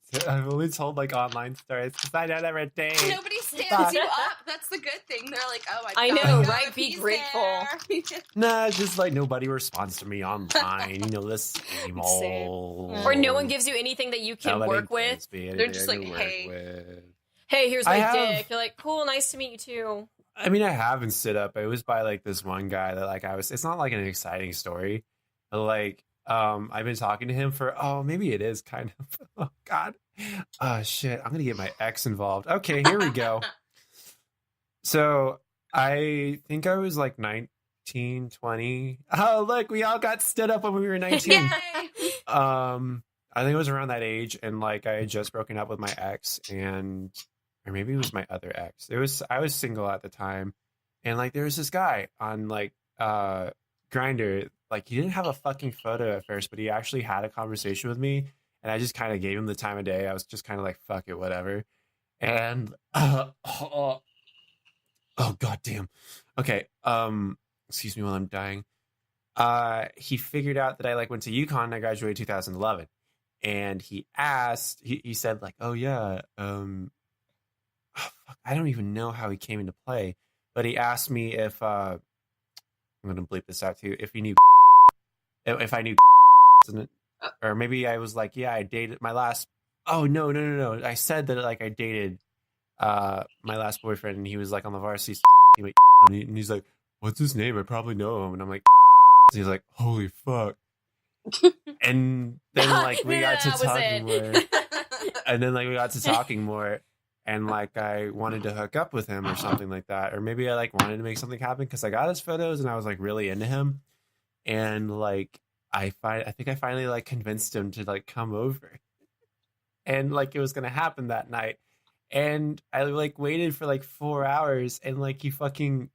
told like online stories because I don't ever date. Nobody stands you up. That's the good thing. They're like, oh, I gotta know, go right? if Be he's grateful. there. Nah, it's just like nobody responds to me online. You know, the same old. Or no one gives you anything that you can Nobody work with. gives me They're anything just to like, work hey. with. Hey, here's I my have- dick. You're like, cool, nice to meet you too. I mean, I haven't stood up. It was by like this one guy that like it's not like an exciting story. But, like, I've been talking to him for, maybe it is kind of, oh God. Oh shit. I'm going to get my ex involved. Okay, here we go. So I think I was like 19, 20. Oh, look, we all got stood up when we were 19. Yay! I think it was around that age, and like I had just broken up with my ex, or maybe it was my other ex. I was single at the time, and like there was this guy on like Grindr. Like he didn't have a fucking photo at first, but he actually had a conversation with me, and I just kind of gave him the time of day. I was just kind of like, fuck it, whatever. And oh goddamn. Okay. Excuse me while I'm dying. He figured out that I like went to UConn and I graduated 2011. And he asked, he said like, oh yeah, I don't even know how he came into play, but he asked me if, I'm going to bleep this out too. If he knew, if I knew, isn't it? or maybe I was like, yeah, I dated my last. Oh no! I said that like I dated my last boyfriend, and he was like on the varsity team, and he's like, what's his name? I probably know him, and I'm like, and he's like, holy fuck. And then like we got to talking more, and then like we got to talking more, and like I wanted to hook up with him or something like that, or maybe I like wanted to make something happen because I got his photos and I was like really into him, and like I think I finally like convinced him to like come over, and like it was gonna happen that night, and I like waited for like 4 hours, and like he fucking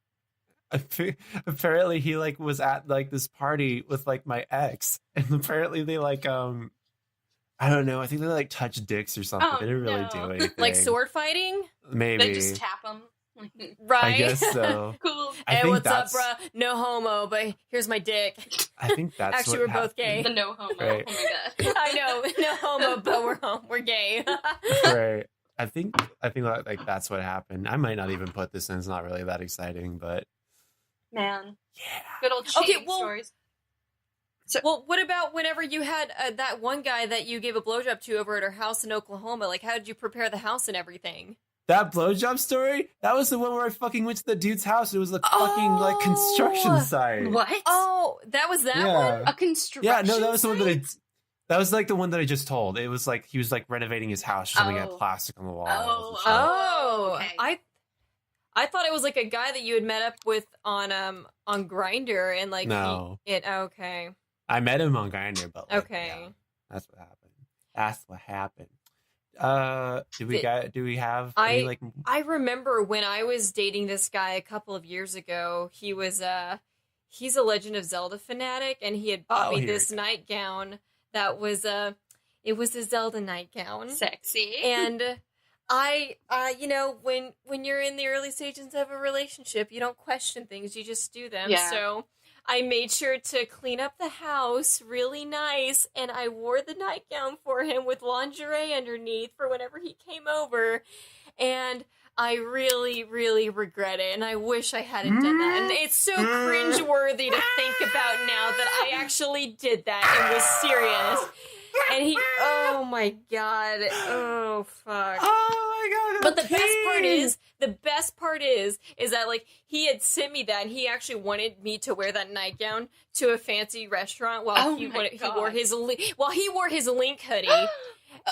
apparently he like was at like this party with like my ex, and apparently they like I don't know, I think they like touched dicks or something. They didn't really do anything. Like sword fighting? Maybe. They just tap them. Right. I guess so. Cool. Hey, what's up, bruh? No homo, but here's my dick. I think that's actually we're both gay. The no homo. Right. Oh my god. I know, no homo, but we're gay. Right. I think like that's what happened. I might not even put this in. It's not really that exciting, but Man. yeah. Good old cheating stories. So, well, what about whenever you had that one guy that you gave a blowjob to over at her house in Oklahoma? Like, how did you prepare the house and everything? That blowjob story? That was the one where I fucking went to the dude's house. It was a fucking like construction site. what? Oh, that was that one? A construction Yeah, no, that was the one site? that was like the one that I just told. It was like he was like renovating his house or something. He had plastic on the walls. and shit. Oh, okay. I thought it was like a guy that you had met up with on Grindr and like No. okay. I met him on Grindr, but like, Okay. yeah, that's what happened. Do we have any, like I remember when I was dating this guy a couple of years ago, he was he's a Legend of Zelda fanatic, and he had bought me this nightgown that was it was a Zelda nightgown. Sexy. And I you know, when you're in the early stages of a relationship, you don't question things, you just do them. Yeah. So I made sure to clean up the house really nice, and I wore the nightgown for him with lingerie underneath for whenever he came over. And I really, really regret it, and I wish I hadn't done that. And it's so cringeworthy to think about now that I actually did that and was serious. And he, oh my god, oh fuck. Oh my god! But the best part is that like he had sent me that, and he actually wanted me to wear that nightgown to a fancy restaurant while he wore his Link hoodie.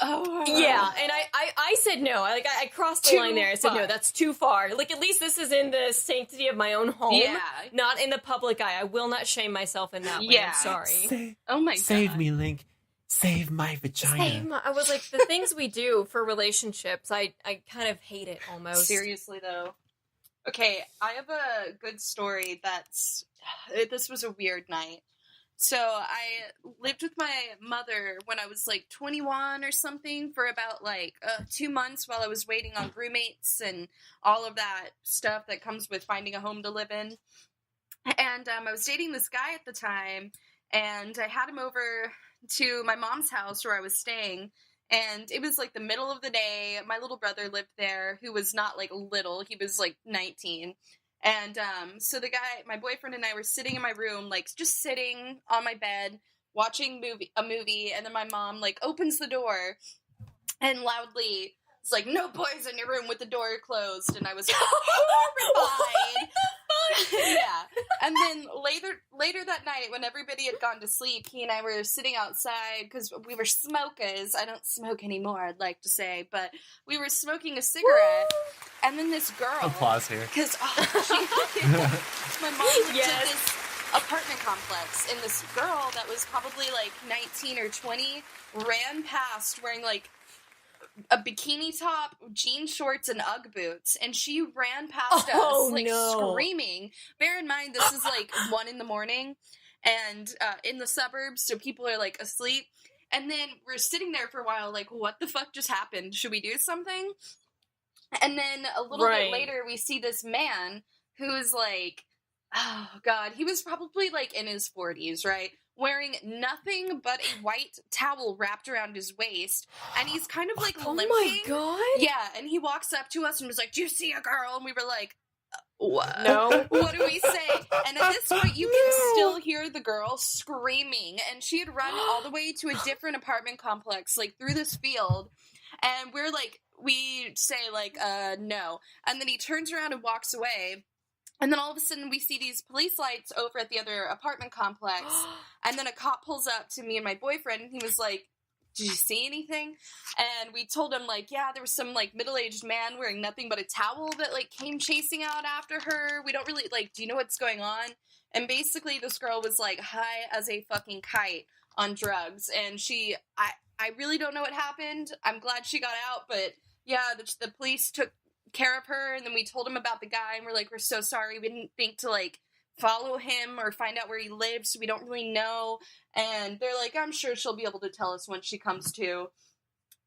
Oh yeah, and I said no. I crossed the line there. I said no, that's too far. Like at least this is in the sanctity of my own home, not in the public eye. I will not shame myself in that way. Yeah. I'm sorry. Oh my god! Save me, Link. Save my vagina. I was like, the things we do for relationships, I kind of hate it almost. Seriously though. Okay, I have a good story this was a weird night. So I lived with my mother when I was like 21 or something for about like 2 months while I was waiting on roommates and all of that stuff that comes with finding a home to live in. And I was dating this guy at the time, and I had him over to my mom's house where I was staying, and it was like the middle of the day. My little brother lived there, who was not like little, he was like 19. And so the guy, my boyfriend, and I were sitting in my room, like just sitting on my bed watching a movie, and then my mom like opens the door and loudly it's like, no boys in your room with the door closed. And I was horrified. Yeah. And then later that night, when everybody had gone to sleep, he and I were sitting outside because we were smokers. I don't smoke anymore, I'd like to say, but we were smoking a cigarette. And then this girl. Applause here. Because my mom lived at this apartment complex, and this girl that was probably like 19 or 20 ran past wearing like a bikini top, jean shorts, and Ugg boots, and she ran past us like screaming. Bear in mind, this is like 1 a.m. and in the suburbs, so people are like asleep. And then we're sitting there for a while, like, what the fuck just happened? Should we do something? And then a little bit later, we see this man who's like, oh god, he was probably like in his 40s, right? Wearing nothing but a white towel wrapped around his waist, and he's kind of like limping. Oh my god! Yeah, and he walks up to us and was like, "Do you see a girl?" And we were like, No. What do we say? And at this point, you can still hear the girl screaming, and she had run all the way to a different apartment complex, like through this field, and we're like, we say like, no, and then he turns around and walks away. And then all of a sudden, we see these police lights over at the other apartment complex. And then a cop pulls up to me and my boyfriend, and he was like, "Did you see anything?" And we told him, like, yeah, there was some, like, middle-aged man wearing nothing but a towel that, like, came chasing out after her. We don't really, like, do you know what's going on? And basically, this girl was, like, high as a fucking kite on drugs. And I really don't know what happened. I'm glad she got out, but, yeah, the police took care of her, and then we told him about the guy, and we're like, we're so sorry, we didn't think to like follow him or find out where he lives, so we don't really know. And they're like, I'm sure she'll be able to tell us when she comes to.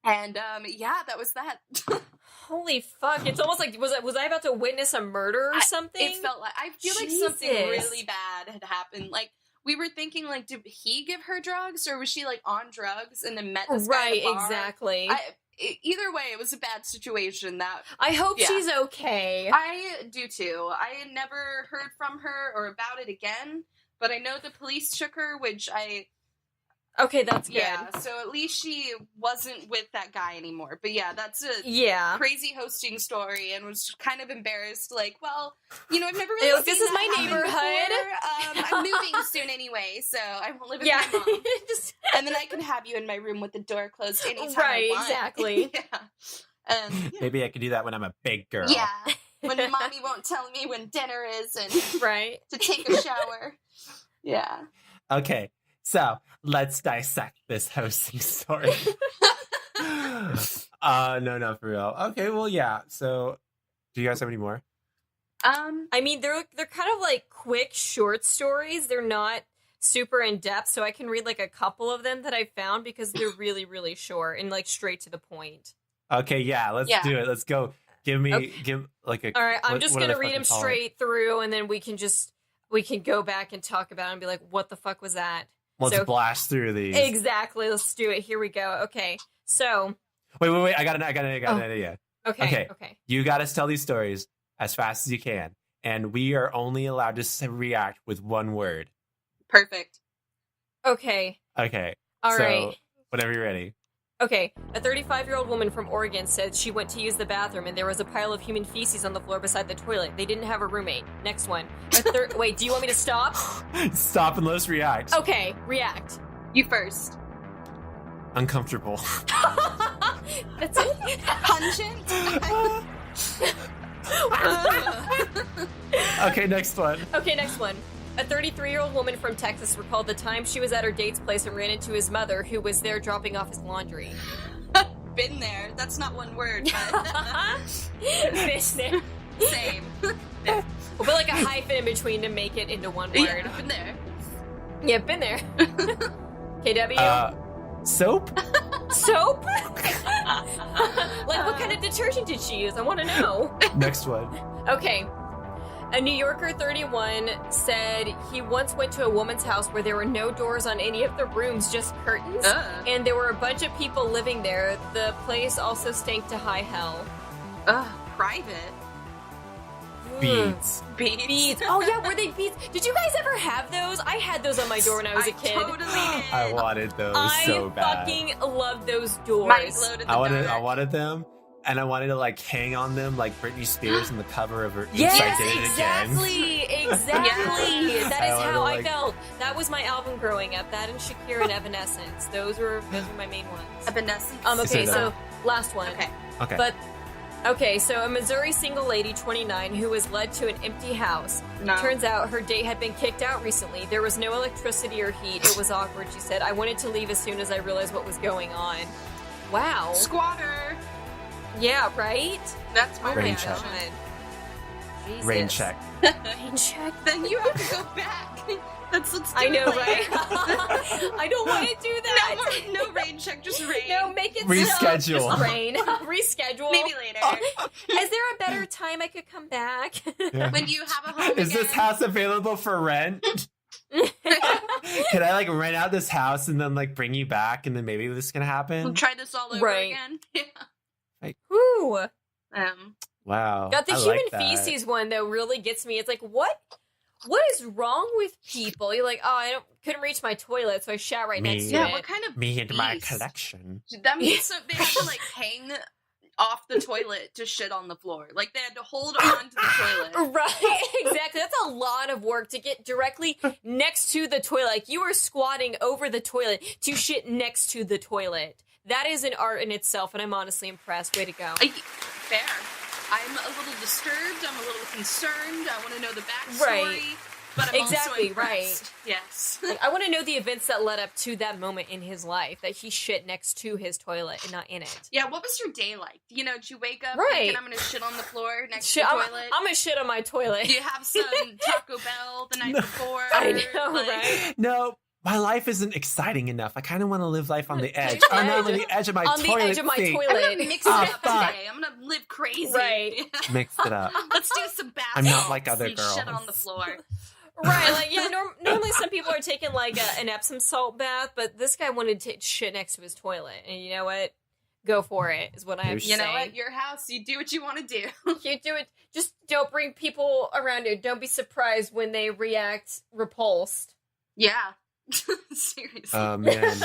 And yeah, that was that. Holy fuck, it's almost like was I about to witness a murder or something? It felt like, I feel like something really bad had happened. Like, we were thinking, like, did he give her drugs, or was she like on drugs and then met this guy at the bar? Exactly. Either way, it was a bad situation. That I hope she's okay. I do too. I had never heard from her or about it again, but I know the police shook her, which Okay, that's good. yeah, so at least she wasn't with that guy anymore. But yeah, that's a crazy hosting story, and was kind of embarrassed, like, well, you know, I've never really seen this is my happen neighborhood. before. I'm moving soon anyway, so I won't live with my mom. And then I can have you in my room with the door closed anytime I want. Exactly. Yeah. Maybe I could do that when I'm a big girl. Yeah. When mommy won't tell me when dinner is and to take a shower. Yeah. Okay, so let's dissect this hosting story. No, for real. Okay, well, yeah. So, do you guys have any more? I mean, they're kind of like quick, short stories. They're not super in depth, so I can read like a couple of them that I found because they're really, really short and like straight to the point. Okay, yeah, let's do it. Let's go. Give like a. All right, I'm just gonna read them call straight through, and then we can go back and talk about it and be like, what the fuck was that? Let's blast through these. Exactly. Let's do it. Here we go. Okay. So. Wait. I got an idea. Okay. You got to tell these stories as fast as you can, and we are only allowed to react with one word. Perfect. Okay. All right. Whenever you're ready. Okay, a 35-year-old woman from Oregon said she went to use the bathroom and there was a pile of human feces on the floor beside the toilet. They didn't have a roommate. Next one. Wait, do you want me to stop? Stop and let's react. Okay, react. You first. Uncomfortable. That's it? Pungent? Okay, next one. A 33-year-old woman from Texas recalled the time she was at her date's place and ran into his mother, who was there dropping off his laundry. Been there. That's not one word, but... Been there. Same. We'll put like a hyphen in between to make it into one word. Yeah, been there. Yeah, been there. KW? Soap? Soap? Like, what kind of detergent did she use? I want to know. Next one. Okay. A New Yorker, 31, said he once went to a woman's house where there were no doors on any of the rooms, just curtains, and there were a bunch of people living there. The place also stank to high hell. Private. Beads. Beads. Oh, yeah, were they beads? Did you guys ever have those? I had those on my door when I was a kid. Totally did. I wanted those so bad. I fucking loved those doors. Mine glowed in the dark. I wanted them. And I wanted to like hang on them like Britney Spears on the cover of her Yes, Inside Did It Again. exactly. That is how I like... felt. That was my album growing up. That and Shakira and Evanescence. Those were my main ones. Evanescence. Okay, so last one. Okay. So a Missouri single lady, 29, who was led to an empty house. No. Turns out her date had been kicked out recently. There was no electricity or heat. It was awkward, she said. I wanted to leave as soon as I realized what was going on. Wow. Squatter. Yeah, right? That's my Rain reaction. Jesus. Rain check. Rain check. Then you have to go back. Let's do I know, it later. right? I don't want to do that. No rain check, just rain. No, make it Reschedule. Just rain. Reschedule. Maybe later. Is there a better time I could come back? Yeah. When you have a home Is again. this house available for rent? Can I like rent out this house and then like bring you back and then maybe this can happen? We'll try this all over Right. again. Yeah. Woo. Well, Wow. God, the I human like that. feces one though really gets me. It's like, what is wrong with people? You're like, oh, couldn't reach my toilet, so I shat right Me. next to Yeah, it. what kind of Me and my beast? collection. That means they have to like hang off the toilet to shit on the floor. Like they had to hold on to the toilet. Right, exactly. That's a lot of work to get directly next to the toilet. Like you are squatting over the toilet to shit next to the toilet. That is an art in itself, and I'm honestly impressed. Way to go. Fair. I'm a little disturbed. I'm a little concerned. I want to know the backstory. Right. But I'm Exactly, also impressed. right. Yes. Like, I want to know the events that led up to that moment in his life, that he shit next to his toilet and not in it. Yeah, what was your day like? You know, did you wake up Right. thinking I'm going to shit on the floor next Shit, to the toilet? I'm gonna shit on my toilet. Do you have some Taco Bell the night before? I know, right? No, my life isn't exciting enough. I kind of want to live life on the edge. Yeah. I'm not on the edge of my On toilet the edge of my seat. I'm toilet. going to mix it Oh, up fuck. today. I'm going to live crazy. Right. Mix it up. Let's do some bath I'm not salts like other and shit girls. on the floor. Right, like, yeah, normally some people are taking, like, an Epsom salt bath, but this guy wanted to shit next to his toilet, and you know what? Go for it, is what I have to You say. know what? Your house, you do what you want to do. You do it, just don't bring people around you. Don't be surprised when they react repulsed. Yeah. Seriously. Oh man,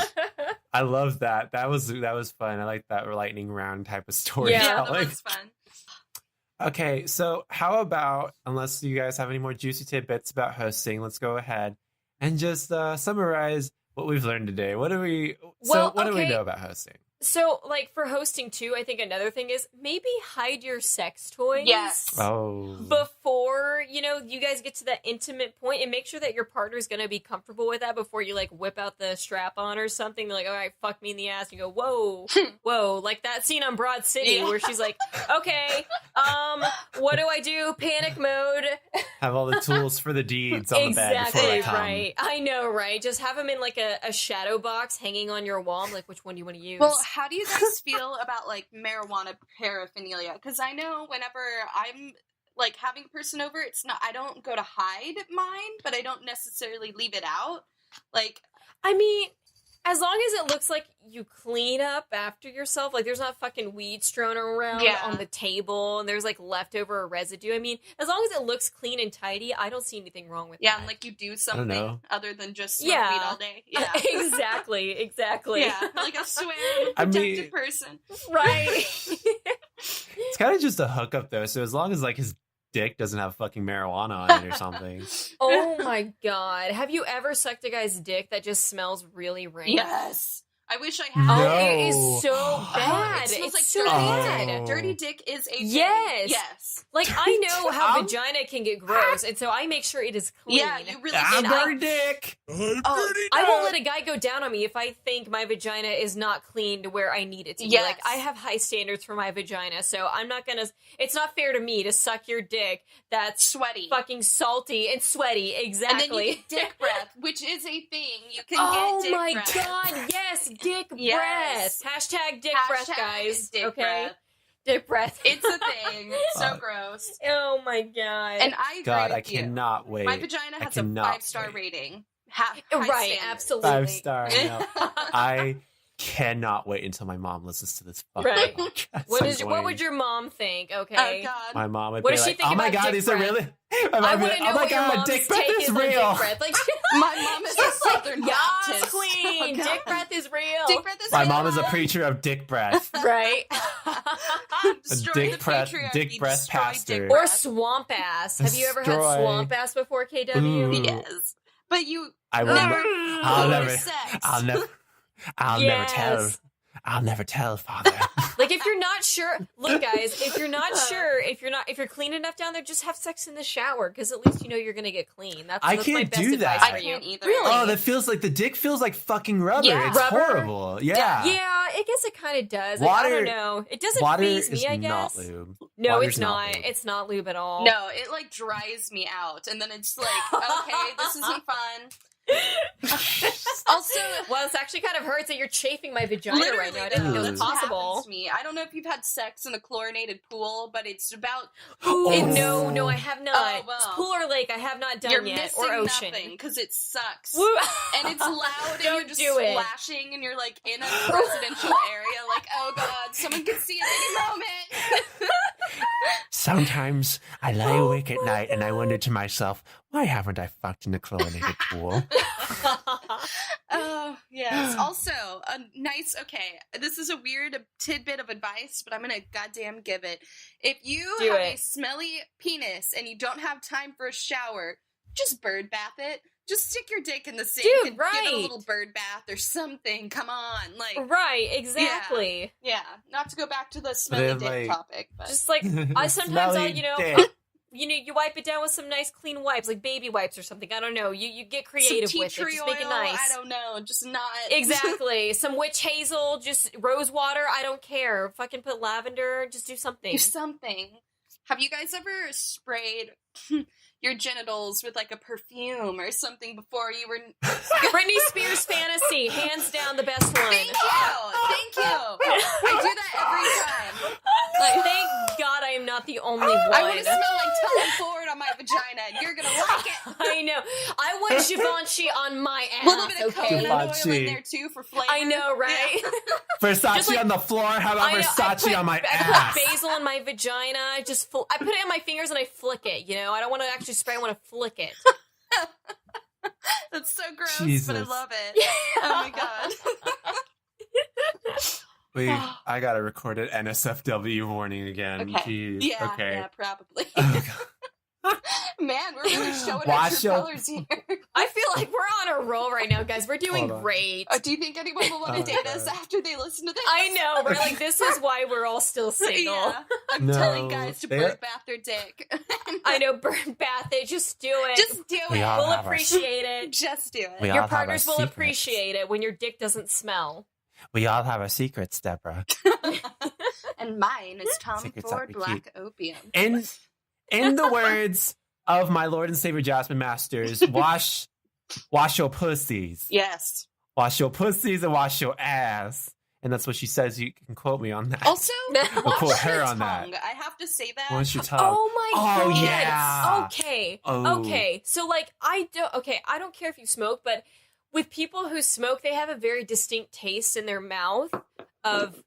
I love that. That was fun. I like that lightning round type of story. Yeah, that was fun. Okay, so how about, unless you guys have any more juicy tidbits about hosting, let's go ahead and just summarize what we've learned today. What do we okay. know about hosting? So, like, for hosting, too, I think another thing is maybe hide your sex toys. Yes. Oh. Before, you guys get to that intimate point, and make sure that your partner's going to be comfortable with that before you, like, whip out the strap-on or something. They're like, all right, fuck me in the ass. You go, whoa, whoa. Like that scene on Broad City where she's like, okay, what do I do? Panic mode. Have all the tools for the deeds on the bed before they Exactly, come. right. I know, right? Just have them in, like, a shadow box hanging on your wall. I'm like, which one do you want to use? Well, how do you guys feel about, like, marijuana paraphernalia? Because I know whenever I'm, like, having a person over, I don't go to hide mine, but I don't necessarily leave it out. Like, I mean, as long as it looks like you clean up after yourself, like there's not fucking weed strewn around on the table and there's like leftover residue. I mean, as long as it looks clean and tidy, I don't see anything wrong with that. and like you do something other than just smoke weed all day. Yeah. Exactly. Yeah, like I swear I'm a protected person. Right. It's kind of just a hookup though, so as long as like his dick doesn't have fucking marijuana on it or something. Oh my god. Have you ever sucked a guy's dick that just smells really rank? Yes. I wish I had. No. Oh, it is so bad. It smells It's like so dirty bad. dick. Dirty dick is a thing. Yes. Yes. Like, I know how I'm- vagina can get gross, and so I make sure it is clean. Yeah, you really I'm did. dirty dick. I won't let a guy go down on me if I think my vagina is not clean to where I need it to be. Yes. Like, I have high standards for my vagina, so I'm not gonna... It's not fair to me to suck your dick that's sweaty. fucking salty and sweaty. Exactly. And then you get dick breath, which is a thing. You can Oh get dick my breath. god, yes, dick Yes. breath. Hashtag dick breath, Hashtag guys. dick okay? breath. Dick breath. It's a thing. So gross. Oh my god. And I agree God, with I cannot wait. My vagina has a cannot 5-star wait. rating. right, standards. absolutely. 5-star. No. I cannot wait until my mom listens to this fucking Right. podcast. What I'm is? What going- would your mom think? Oh Okay. god. My mom would What be does she like, think "Oh my about god, dick these are breath? really." I want want to know what your mom's dick breath take is on real. dick breath. Like, My mom is a Southern yeah, Baptist. queen. Oh, God. Dick breath is real. Dick breath is My real. mom is a preacher of dick breath. Right. Destroy dick the breath- patriarchy, dick breath destroy pastor. dick Or breath. swamp ass. Have you ever had Destroy. swamp ass before, KW? Ooh. Yes. But you I will never I'll have never. sex. I'll never tell. Yes. I'll never tell, Father. Like, if you're not sure, look, guys, if you're not sure, if you're clean enough down there, just have sex in the shower, because at least you know you're gonna get clean. That's my can't best do advice that. for I you. can't either. Really? Oh, that feels like the dick feels like fucking rubber. Yeah. It's Rubber? horrible. Yeah. Yeah, I guess it kind of does. Like, I Water- don't know. It doesn't Water please is me, I not guess. lube. No, Water's it's not. lube. It's not lube at all. No, it like dries me out, and then it's like, okay, this isn't fun. Also, Well, it's actually kind of hurts that you're chafing my vagina right now. I didn't think though, it was that's what possible. happens to me. I don't know if you've had sex in a chlorinated pool, but it's about Ooh, Oh. no, I have not. Oh, well. Pool or lake, I have not done you're yet. missing Or ocean. nothing because it sucks. Woo. And it's loud, and Don't you're just do it. splashing, and you're like in a residential area, like, oh god, someone could see it any moment. Sometimes I lie awake at night and I wonder to myself, why haven't I fucked in a chlorinated pool? Oh, yes. Also, a nice, okay, this is a weird tidbit of advice, but I'm going to goddamn give it. If you Do have it. a smelly penis and you don't have time for a shower, just bird bath it. Just stick your dick in the sink Dude, and give it a right. little bird bath or something. Come on. Like, Right, exactly. yeah, not to go back to the smelly Then, dick like- topic, but Just like I sometimes I, Smelly you know, dick. you wipe it down with some nice clean wipes, like baby wipes or something. I don't know. You get creative some tea with it. tree Just oil, make it nice. I don't know, just not. Exactly. Some witch hazel, just rose water. I don't care. Fucking put lavender. Just do something. Do something. Have you guys ever sprayed your genitals with like a perfume or something before you were? Britney Spears Fantasy, hands down the best one. Thank you. I do that every time. Like, Thank God I am not the only one. I want to smell like Tom Ford on my vagina, and you're gonna like it. I know. I want Givenchy on my A ass. little bit of okay. coconut oil Givenchy. in there too for flavor. I know, right? Yeah. Versace Just like- on the floor, how about I know, Versace on my I ass? put basil in my vagina. I put it in my fingers and I flick it. You know, I don't want to actually spray. I want to flick it. That's so gross, Jesus. but I love it. Oh my god. Wait, I gotta record an NSFW warning again. Okay. Jeez. Yeah, Okay. yeah, probably. Oh, God. Man, we're really showing our Wash true your- colors here. I feel like we're on a roll right now, guys. We're doing Hold on. great. Do you think anyone will want Oh to my date us God. after they listen to this? I know. We're like, this is why we're all still single. Yeah, I'm No, telling guys to they- bird bath their dick. I know. Burn bath it. Just do it. Just do We it. all we'll have our- appreciate it. Just do it. We all Your have our partners will secrets. appreciate it when your dick doesn't smell. We all have our secrets, Deborah. And mine is Tom Secrets Ford that we Black Opium. In the words of my Lord and Savior Jasmine Masters, wash your pussies. Yes. Wash your pussies and wash your ass. And that's what she says. You can quote me on that. Also, quote wash her your on that. tongue. I have to say that. Wash your tongue. Oh my Oh, god. yeah. Okay. Oh. Okay. So like I don't care if you smoke, but with people who smoke, they have a very distinct taste in their mouth of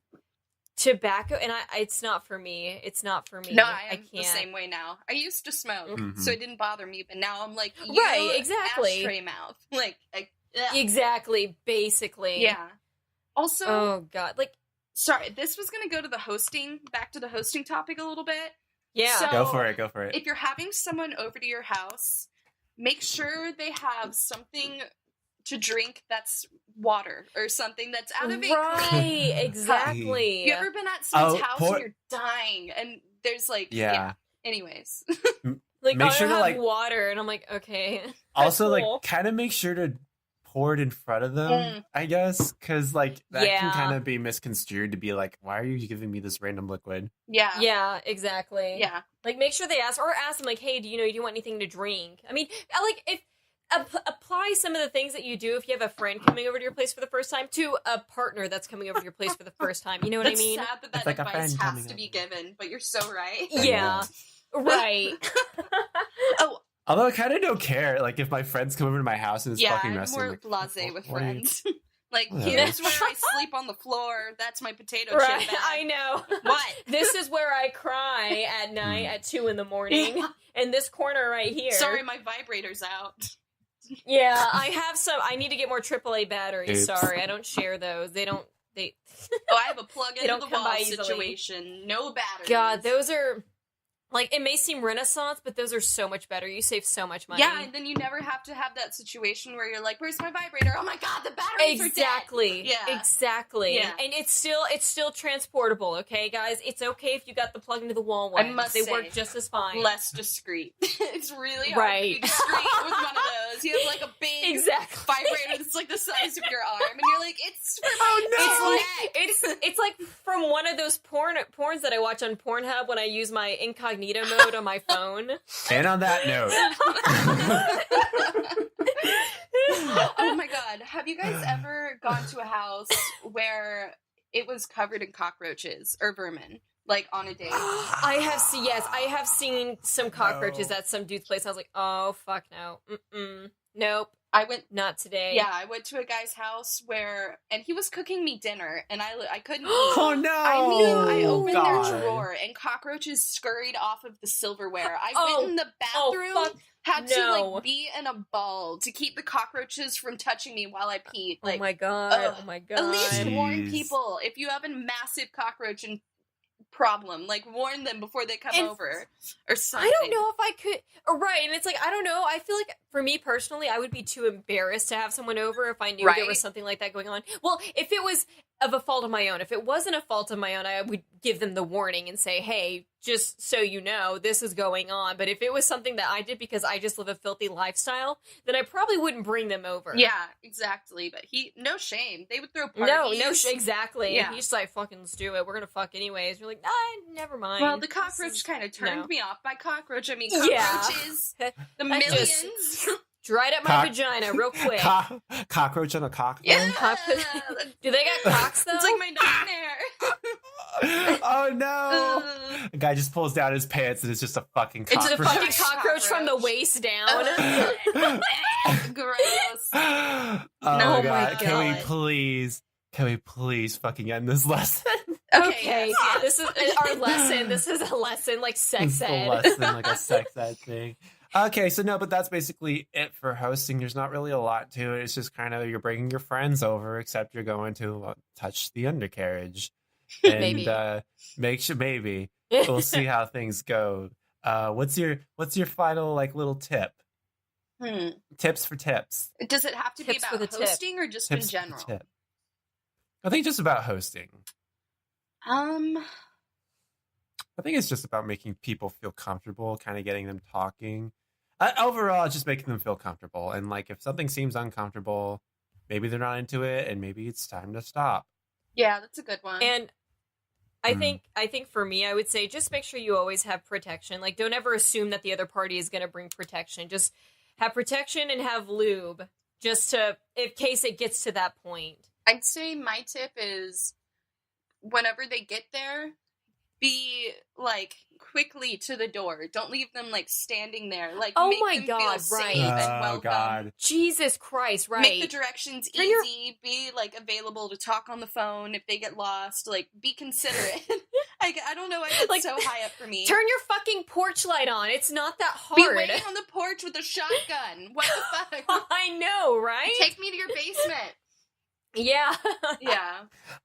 tobacco, and it's not for me. It's not for me. No, I am can't. the same way now. I used to smoke, Mhm. so it didn't bother me, but now I'm like, Right, exactly. ashtray mouth. Like, ugh. Exactly. Basically. Yeah. Also, Oh god. Like sorry, this was going to go to back to the hosting topic a little bit. yeah. So- Go for it. Go for it. If you're having someone over to your house, make sure they have something to drink that's water or something that's out of a Right. clean. Exactly. You ever been at someone's Oh, house pour- and you're dying and there's like, Yeah. Anyways. like make I sure don't to, have like- water, and I'm like, okay. Also, That's cool. like, kind of make sure to pour it in front of them, Mm. I guess, because, like, that can Yeah. kind of be misconstrued to be like, why are you giving me this random liquid? Yeah. Yeah. Exactly. Yeah. Like, make sure they ask them, like, hey, do you want anything to drink? I mean, like, if apply some of the things that you do if you have a friend coming over to your place for the first time to a partner that's coming over to your place for the first time. You know what That's I mean? sad that It's like a advice friend has coming to be over. given, but you're so right. Yeah. Right. Oh, Although I kind of don't care. Like, if my friends come over to my house and it's yeah, fucking I'm messy, more like, blasé with what are you- friends. Like, Yeah. here's where I sleep on the floor. That's my potato Right. chip bag. I know. What? This is where I cry at night at 2 a.m. Yeah. in this corner right here. Sorry, my vibrator's out. Yeah, I have some. I need to get more AAA batteries. Oops. Sorry, I don't share those. They don't. They. Oh, I have a plug They into don't the come wall by easily. situation. No batteries. God, those are. Like, it may seem Renaissance, but those are so much better. You save so much money. Yeah, and then you never have to have that situation where you're like, "Where's my vibrator? Oh my god, the batteries Exactly. are dead." Yeah. Exactly. Yeah. And it's still transportable, okay, guys? It's okay if you got the plug into the wall ones. must they say, work just as fine. Less discreet. It's really hard to be Right. discreet with one of those. You have like a big Exactly. vibrator that's like the size of your arm, and you're like, "It's for Oh, no! It's like it's like from one of those porns that I watch on Pornhub when I use my incognito mode on my phone. And on that note, Oh my god. Have you guys ever gone to a house where it was covered in cockroaches or vermin? Like on a date? I have seen some cockroaches No. at some dude's place. I was like, oh fuck no, nope, I went. Not today. Yeah, I went to a guy's house and he was cooking me dinner, and I couldn't eat. Oh no! I mean, I opened God. their drawer, and cockroaches scurried off of the silverware. I Oh, went in the bathroom, fuck had to no. like be in a ball to keep the cockroaches from touching me while I peed. Like, oh my god! ugh. Oh my god! At least warn Jeez. people if you have a massive cockroach problem. Like, warn them before they come And over or something. I don't know if I could. Right, and it's like I don't know. I feel like for me personally, I would be too embarrassed to have someone over if I knew there was something like that going on. Well, if it was of a fault of my own, if it wasn't a fault of my own, I would give them the warning and say, "Hey, just so you know, this is going on." But if it was something that I did because I just live a filthy lifestyle, then I probably wouldn't bring them over. Yeah, exactly. But no shame. They would throw parties. Exactly. Yeah. He's like, "Fucking let's do it. We're gonna fuck anyways." You're like, never mind. Well, the cockroach kind of turned me off. By cockroach, I mean Yeah. cockroaches. The That millions. dried up my vagina real quick. Cockroach on a cock. Yeah. Do they got cocks though? It's like my nightmare. Oh no! The guy just pulls down his pants and it's just a fucking cockroach. It's a fucking cockroach from the waist down. Gross. Oh No, god. my Can we God. please fucking end this lesson? Okay, yes. this is our lesson. This is a lesson like This sex is the ed. lesson, like a sex ed thing. Okay, so no, but that's basically it for hosting. There's not really a lot to it. It's just kind of you're bringing your friends over, except you're going to touch the undercarriage. And Maybe. make sure maybe we'll see how things go. What's your final like little tip? Tips for tips. Does it have to be Tips for about the tip. hosting or just Tips in for the general? tip. I think just about hosting. I think it's just about making people feel comfortable, kind of getting them talking. Overall, it's just making them feel comfortable. And like, if something seems uncomfortable, maybe they're not into it, and maybe it's time to stop. Yeah, that's a good one. And I think for me, I would say just make sure you always have protection. Like, don't ever assume that the other party is going to bring protection. Just have protection and have lube, just to in case it gets to that point. I'd say my tip is whenever they get there, be like quickly to the door. Don't leave them like standing there. Like, Oh make my them God, feel right. safe and Oh welcome. god. Jesus Christ, right? Make the directions Turn your- easy. Be like available to talk on the phone if they get lost. Like, be considerate. I don't know why that's Like, so high up for me. Turn your fucking porch light on. It's not that Be hard. waiting on the porch with a shotgun. What the fuck? I know, right? Take me to your basement. Yeah. Yeah.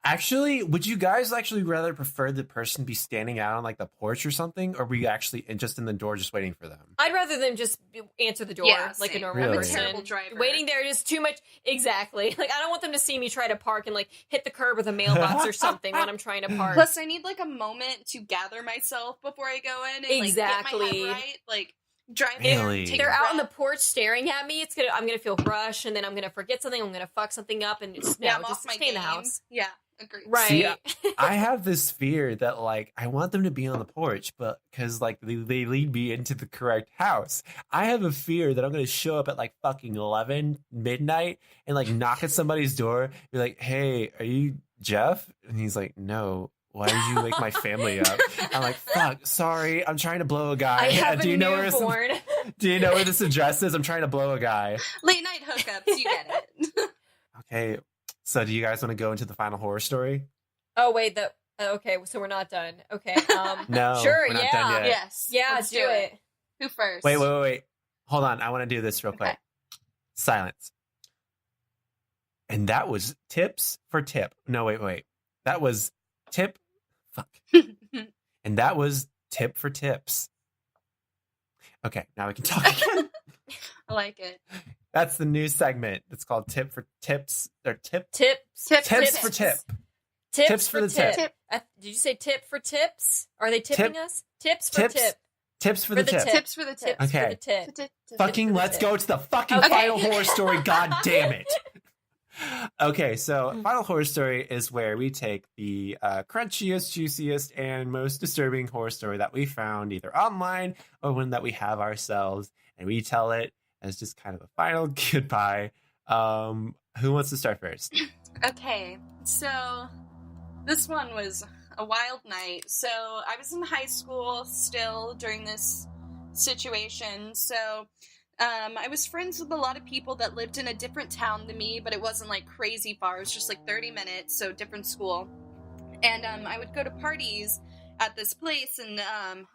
Actually, would you guys actually rather prefer the person be standing out on like the porch or something, or were you actually just in the door just waiting for them? I'd rather them just answer the door Yeah, like a same. normal I'm a person. terrible driver. Waiting there is too much. Exactly. Like, I don't want them to see me try to park and like hit the curb with a mailbox or something when I'm trying to park. Plus, I need like a moment to gather myself before I go in and Exactly. like get my head right. Like, drive Really? there, take They're a out on the breath. porch staring at me. I'm gonna feel rushed, and then I'm gonna forget something. I'm gonna fuck something up, and just Yeah, I'm just off my stay in the game. house. Yeah, agreed. Right. See, I have this fear that like I want them to be on the porch, but because like they lead me into the correct house. I have a fear that I'm gonna show up at like fucking 11 midnight and like knock at somebody's door, be like, "Hey, are you Jeff?" And he's like, "No. Why did you wake my family up?" I'm like, "Fuck, sorry, I'm trying to blow a guy." I have do a you know newborn. do you know where this address is? I'm trying to blow a guy. Late night hookups, you get it. Okay, so do you guys want to go into the final horror story? Oh wait, okay, so we're not done. Okay. No, Sure. we're not Yeah. done yet. Yes. Yeah. let's do it. Who first? Wait. Hold on. I want to do this real quick. Okay. Silence. And that was tips for tip. No, wait. That was tip. Fuck. And that was tip for tips. Okay, now we can talk again. I like it. That's the new segment. It's called tip for tips. Or tip. Tips. Tips for tip. Tips for the tip. Did you say tip for tips? Are they tipping us? Tips for Tips. tip. Tips for the tip. Tips for the tip. Tips Okay. for the tip. Fucking for the let's tip. go to the fucking Okay. final horror story. God damn it. Okay, so final horror story is where we take the crunchiest, juiciest, and most disturbing horror story that we found either online or one that we have ourselves, and we tell it as just kind of a final goodbye. Who wants to start first? Okay, so this one was a wild night. So I was in high school still during this situation. So I was friends with a lot of people that lived in a different town than me, but it wasn't like crazy far. It was just like 30 minutes, so different school. And I would go to parties at this place, and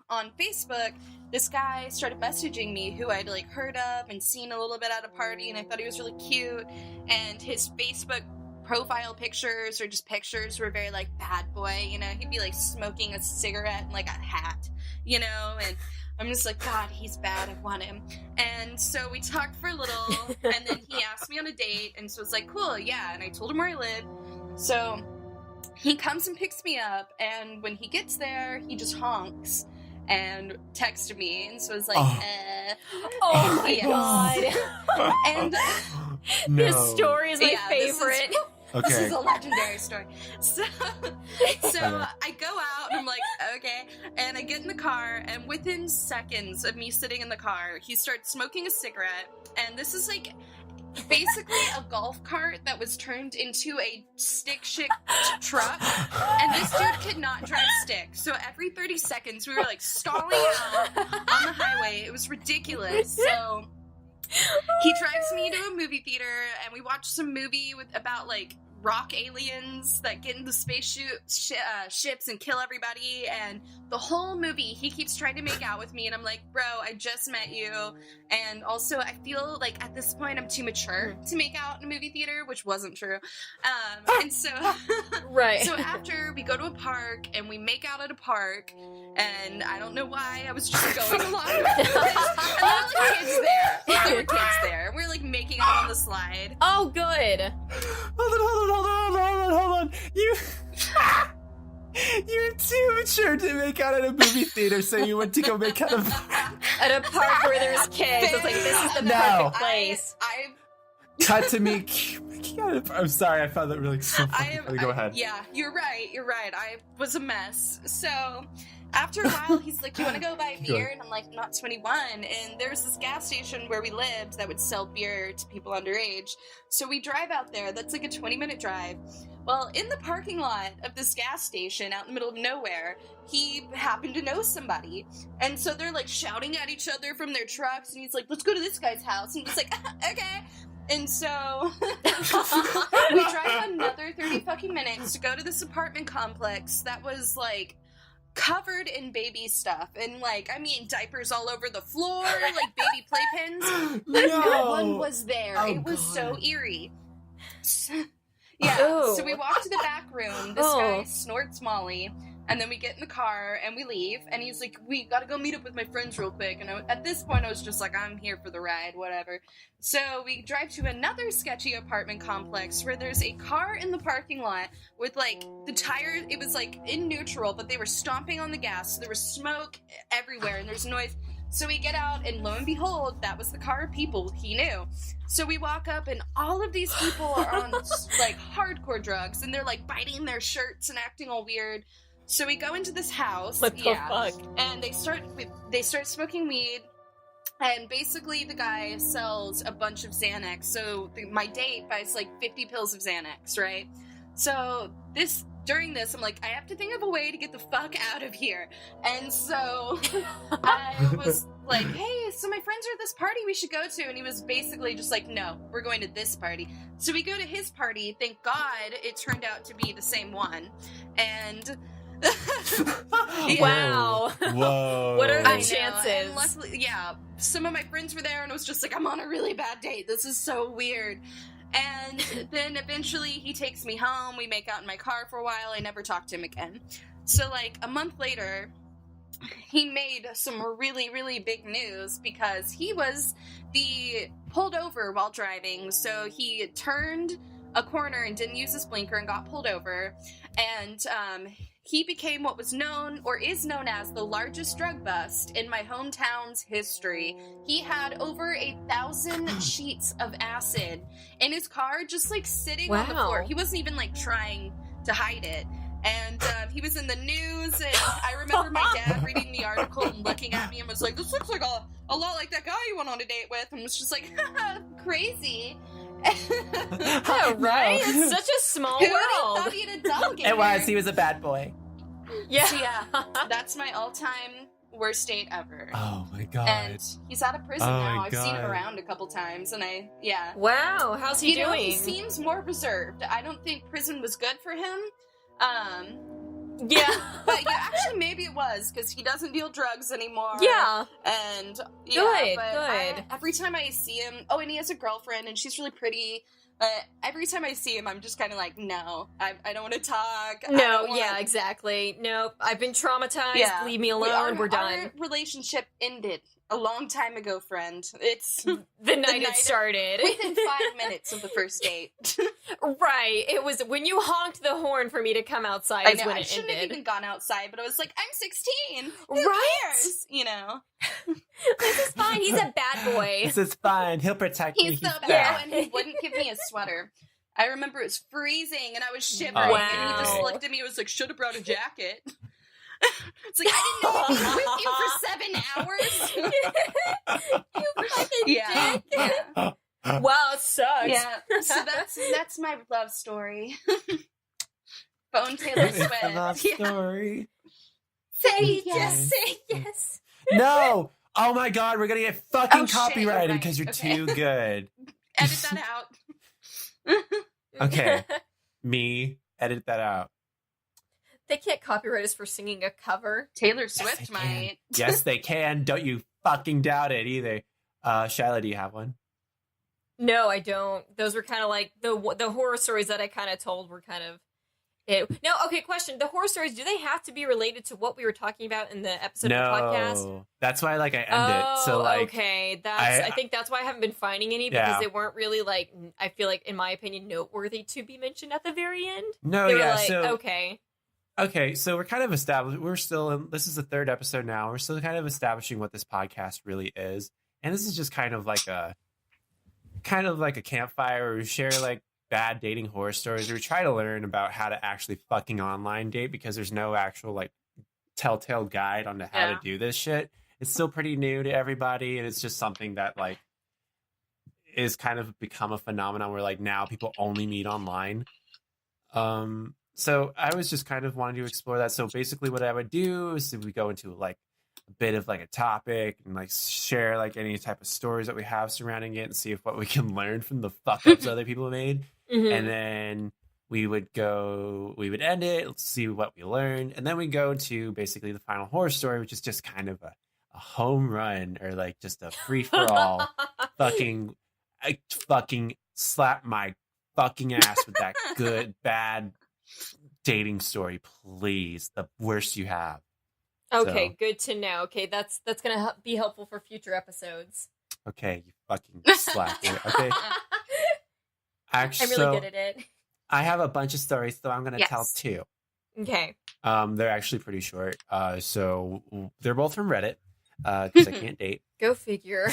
on Facebook, this guy started messaging me who I'd like heard of and seen a little bit at a party, and I thought he was really cute. And his Facebook profile pictures, or just pictures, were very like bad boy, you know. He'd be like smoking a cigarette and like a hat, you know, and I'm just like, God, he's bad, I want him. And so we talked for a little, and then he asked me on a date, and so it's like, cool, yeah, and I told him where I lived. So he comes and picks me up, and when he gets there, he just honks and texted me, and so it's like, Oh my God. And this story is my Yeah, favorite. this is a legendary story. So I go out, and I'm like, okay, and I get in the car, and within seconds of me sitting in the car, he starts smoking a cigarette, and this is like basically a golf cart that was turned into a stick shift truck, and this dude could not drive stick, so every 30 seconds we were like stalling out on the highway. It was ridiculous. So he drives me to a movie theater, and we watch some movie about like rock aliens that get into ships and kill everybody, and the whole movie he keeps trying to make out with me, and I'm like, bro, I just met you, and also I feel like at this point I'm too mature to make out in a movie theater, which wasn't true. And so Right. so after we go to a park, and we make out at a park, and I don't know why, I was just going along with it, and there were like kids there. There were kids there, and we were like making out on the slide. Oh, good. Hold on. You're too mature to make out at a movie theater, so you went to go make out At a park where there's kids, it's like, this is the perfect place. Cut to me. I'm sorry, I found that really so funny. Go ahead. Yeah, you're right. I was a mess. So after a while, he's like, you want to go buy a beer? And I'm like, I'm not 21. And there's this gas station where we lived that would sell beer to people underage. So we drive out there. That's like a 20-minute drive. Well, in the parking lot of this gas station out in the middle of nowhere, he happened to know somebody. And so they're like shouting at each other from their trucks. And he's like, let's go to this guy's house. And he's like, okay. And so we drive another 30 fucking minutes to go to this apartment complex that was like covered in baby stuff, and like, I mean, diapers all over the floor, like baby playpens. No one was there. It was so eerie. Yeah. So we walk to the back room. This guy snorts Molly, and then we get in the car and we leave. And he's like, "We gotta go meet up with my friends real quick." And at this point, I was just like, "I'm here for the ride, whatever." So we drive to another sketchy apartment complex where there's a car in the parking lot with like the tires. It was like in neutral, but they were stomping on the gas. So there was smoke everywhere, and there's noise. So we get out, and lo and behold, that was the car of people he knew. So we walk up, and all of these people are on like hardcore drugs, and they're like biting their shirts and acting all weird. So we go into this house, What the fuck? and they start smoking weed, and basically the guy sells a bunch of Xanax. So my date buys like 50 pills of Xanax, right? So during this, I'm like, I have to think of a way to get the fuck out of here. And so I was like, hey, so my friends are at this party we should go to. And he was basically just like, no, we're going to this party. So we go to his party. Thank God it turned out to be the same one. And Wow. Whoa. What are the I know, chances? and luckily, yeah, some of my friends were there, and I was just like, I'm on a really bad date. This is so weird. And then eventually he takes me home. We make out in my car for a while. I never talked to him again. So like a month later, he made some really, really big news because he was pulled over while driving. So he turned a corner and didn't use his blinker and got pulled over. And he became what was known, or is known as, the largest drug bust in my hometown's history. He had over 1,000 sheets of acid in his car, just like sitting on the floor. He wasn't even like trying to hide it. And he was in the news, and I remember my dad reading the article and looking at me and was like, this looks like a lot like that guy you went on a date with, and was just like, crazy. Yeah, right? It's such a small Who world. thought he had a doppelganger? It was. He was a bad boy. Yeah. So yeah, that's my all-time worst date ever. Oh my god. And he's out of prison Oh now. my I've seen him God. around a couple times, and Wow, how's he you know, doing? he seems more reserved. I don't think prison was good for him. Yeah. But yeah, actually, maybe it was, because he doesn't deal drugs anymore. Yeah. And Good. every time I see him, and he has a girlfriend, and she's really pretty. But every time I see him, I'm just kind of like, no, I don't want to talk. I No, don't wanna... yeah, exactly. Nope, I've been traumatized. Yeah. Leave me alone. We're done. Our relationship ended a long time ago, friend. It's The night it started. within 5 minutes of the first date. Right. It was when you honked the horn for me to come outside I is know, when I it shouldn't have ended. even gone outside, but I was like, I'm 16. Who Right? cares? You know? This is fine. He's a bad boy. This is fine. He'll protect me. He's so bad. bad, and he wouldn't give me a sweater. I remember it was freezing, and I was shivering, Wow. and he just looked at me and was like, should have brought a jacket. It's like, I didn't know he'd be with you for 7 hours. You fucking Yeah. dick. Yeah. Wow, it sucks. Yeah. So that's my love story. Phone Taylor It's Swift. a love Yeah. story. Say yes. yes. Say yes. No! Oh my god, we're gonna get fucking Oh, shit, copyrighted you're because right. you're Okay. too good. Edit that out. Okay. Me, edit that out. They can't copyright us for singing a cover. Taylor Yes, Swift they can. might. Yes, they can. Don't you fucking doubt it either. Shyla, do you have one? No, I don't. Those were kind of like the horror stories that I kind of told were kind of it. No, okay, question. The horror stories, do they have to be related to what we were talking about in the episode of the podcast? No. That's why I end it. So okay. I think that's why I haven't been finding any because Yeah. they weren't really I feel like in my opinion noteworthy to be mentioned at the very end. no, They were yeah, like, so okay. Okay, so we're kind of established. We're still in. This is the third episode now. We're still kind of establishing what this podcast really is, and this is just kind of like a campfire where we share like bad dating horror stories. We try to learn about how to actually fucking online date because there's no actual like telltale guide on how to do this shit. It's still pretty new to everybody, and it's just something that like is kind of become a phenomenon where like now people only meet online. So I was just kind of wanting to explore that. So basically what I would do is we go into like a bit of like a topic and like share like any type of stories that we have surrounding it and see if what we can learn from the fuck ups other people made. Mhm. And then we would end it, see what we learned. And then we go to basically the final horror story, which is just kind of a home run or like just a free for all I fucking slap my fucking ass with that good, bad dating story, please. The worst you have. Okay, So- good to know. Okay, that's gonna be helpful for future episodes. Okay, you fucking slap me. Okay. Actually, I'm really good at it. I have a bunch of stories, so I'm going to Yes. tell two. Okay. They're actually pretty short. So they're both from Reddit because I can't date. Go figure.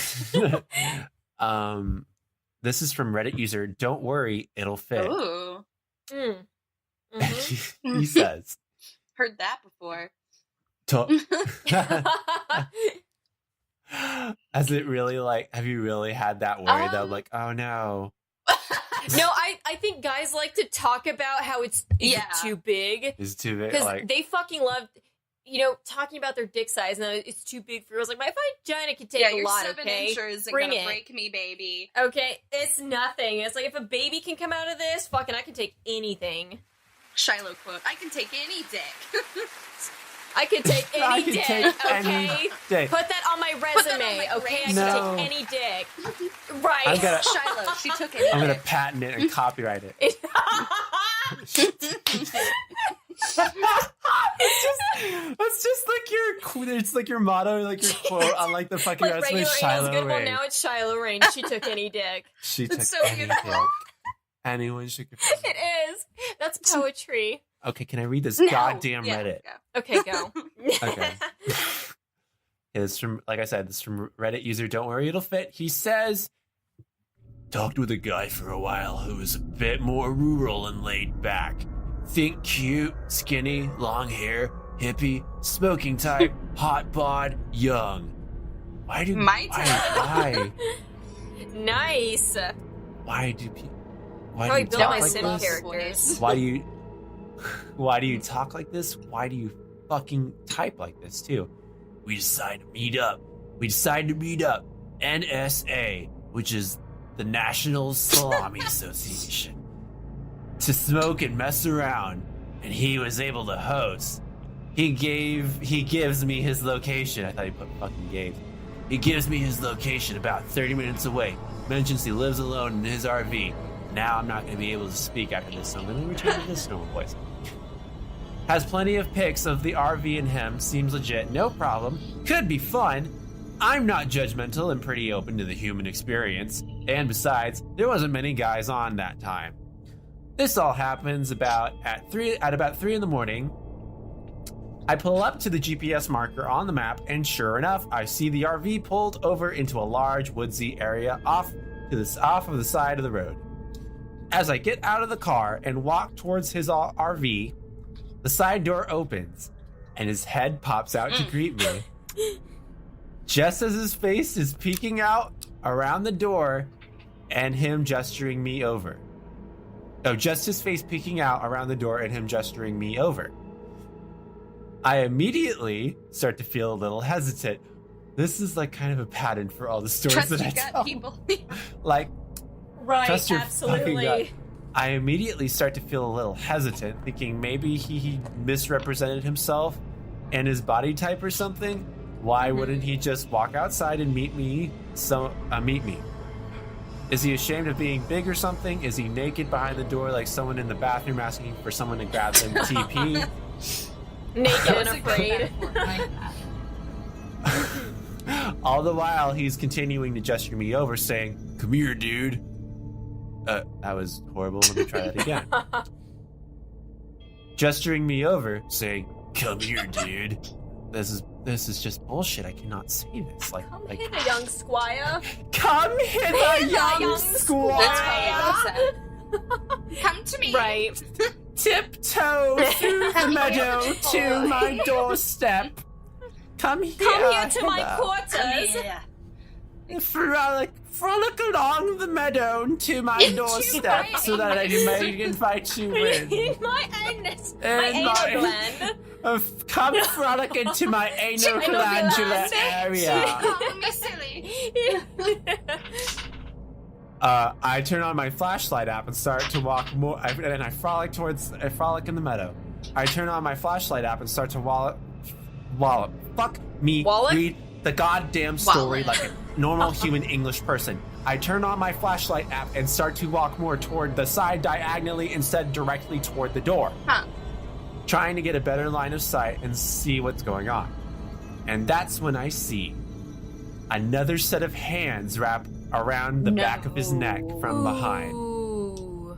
This is from Reddit user. Don't worry, it'll fit. Ooh. Mm. Mhm. He says, Heard that before. to- Has it really like? Have you really had that worry that like, oh no? No, I think guys like to talk about how is it Yeah. too big Is too big? because Like, they fucking love, talking about their dick size. No, it's too big for girls. Like my vagina can take Yeah, a your lot. 7 Okay, inches isn't Bring gonna it. break me, baby. Okay, it's nothing. It's like if a baby can come out of this, fucking, I can take anything. Shiloh quote: "I can take any dick." I could take any I can dick. take Okay. any dick. Put that on my Put that on resume, my okay? I resume. can No. take any dick. Right. I'm gonna Shiloh, she took any I'm gonna dick. patent it and copyright it. It's It's just like it's like your motto, like your quote on like the fucking like resume. regular Anna's Shiloh good. Well, Ray. now it's Shiloh Rain. She took any dick. She It's took so any beautiful. dick. Anyone should. It is. That's poetry. Okay, can I read this No. goddamn Yeah, Reddit? go. Okay, go. Okay. It's from, like I said, this is from Reddit user. Don't worry, it'll fit. He says, talked with a guy for a while who was a bit more rural and laid back. Think cute, skinny, long hair, hippie, smoking type, hot bod, young. Why do My why Nice. why do people why Probably do you built talk my like sim this? characters. Why do you talk like this? Why do you fucking type like this too? we decided to meet up. NSA, which is the National Salami Association, to smoke and mess around, and he was able to host. He gives me his location. I thought he put fucking gave. He gives me his location about 30 minutes away. Mentions he lives alone in his RV. Now I'm not going to be able to speak after this, so I'm going to return to this normal voice. Has plenty of pics of the RV and him. Seems legit. No problem. Could be fun. I'm not judgmental and pretty open to the human experience. And besides, there wasn't many guys on that time. This all happens at about 3 in the morning. I pull up to the GPS marker on the map, and sure enough, I see the RV pulled over into a large woodsy area off of the side of the road. As I get out of the car and walk towards his RV, the side door opens, and his head pops out to greet me. Just as his face is peeking out around the door, and him gesturing me over. Oh, just his face peeking out around the door and him gesturing me over. I immediately start to feel a little hesitant. This is like kind of a pattern for all the stories that I tell. People. Like, Right, trust your fucking gut. absolutely. I immediately start to feel a little hesitant, thinking maybe he misrepresented himself and his body type or something. Why wouldn't he just walk outside and meet me? Is he ashamed of being big or something? Is he naked behind the door like someone in the bathroom asking for someone to grab them TP? Naked and afraid. All the while, he's continuing to gesture me over, saying, "Come here, dude." That was horrible. Let me try that again. Gesturing me over, saying, "Come here, dude." This is just bullshit. I cannot say this. Like, Come hither, young squire. come hither, young squire. That's probably what it said. Come to me. Right. Tiptoe through the meadow to my doorstep. Come here To my quarters. Frolic along the meadow to my doorstep so that I may invite you in. My anus. My And anal my- gland. Come frolic into my anal glandular area. Call me silly. I turn on my flashlight app and start to walk more. And I frolic in the meadow. I turn on my flashlight app and start to wallop. Fuck me. Wallop? Read the goddamn story Wallop. like a normal human English person. I turn on my flashlight app and start to walk more toward the side diagonally instead directly toward the door. Huh. Trying to get a better line of sight and see what's going on. And that's when I see another set of hands wrap around the back of his neck from behind. Ooh.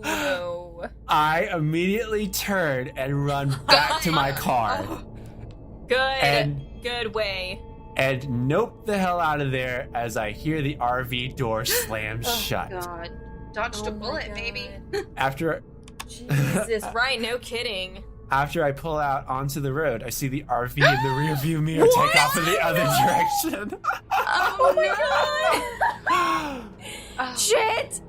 No. I immediately turn and run back to my car Good way. and nope the hell out of there as I hear the RV door slam shut. God. Dodged a Oh my bullet, God. baby. After Jesus, right? No kidding. I pull out onto the road, I see the RV in the rearview mirror take off in the other direction. Oh my God! Shit!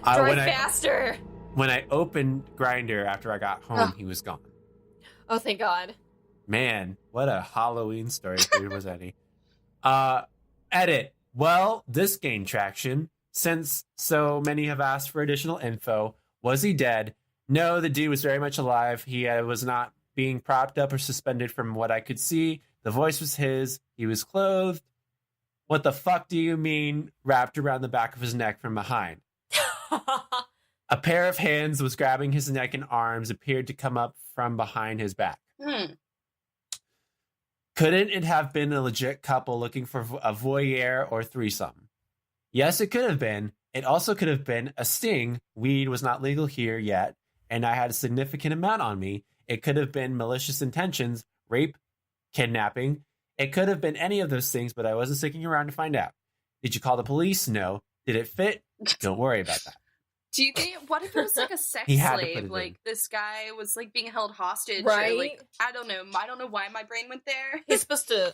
Drive faster. When I opened Grindr after I got home, he was gone. Oh, thank God. Man, what a Halloween story for was Eddie. Edit. Well, this gained traction. Since so many have asked for additional info, was he dead? No, the dude was very much alive. He was not being propped up or suspended from what I could see. The voice was his. He was clothed. What the fuck do you mean wrapped around the back of his neck from behind? A pair of hands was grabbing his neck and arms, appeared to come up from behind his back. Couldn't it have been a legit couple looking for a voyeur or threesome? Yes, it could have been. It also could have been a sting. Weed was not legal here yet, and I had a significant amount on me. It could have been malicious intentions, rape, kidnapping. It could have been any of those things, but I wasn't sticking around to find out. Did you call the police? No. Did it fit? Don't worry about that. Do you think, what if it was like a sex He had to put slave? it Like in. this guy was like being held hostage. Right? Or, like, I don't know why my brain went there. He's supposed to.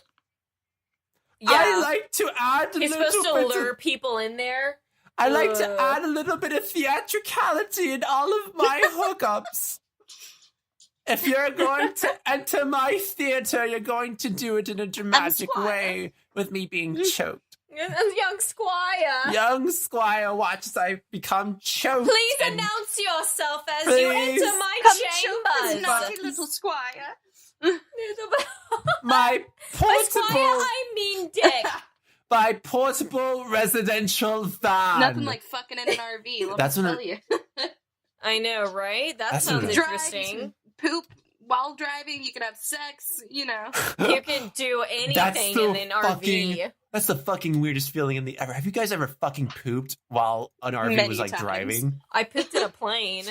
I like to add a He's little supposed to bit lure of, people in there. I like to add a little bit of theatricality in all of my hookups. If you're going to enter my theater, you're going to do it in a dramatic Squire. way with me being choked. Young Squire. Young Squire, watch as I become choked. Please and- announce yourself as you Please. enter my Come choke this chambers. naughty little squire. My By Squire, portable, I mean Dick. my portable residential van. Nothing like fucking in an RV. Let That's me when tell you. I know, right? That That's sounds what it- Drive, you interesting. can poop while driving. You can have sex. You know. You can do anything the in an RV. That's the fucking weirdest feeling in the ever. Have you guys ever fucking pooped while an RV Many was like times. driving? I pooped in a plane.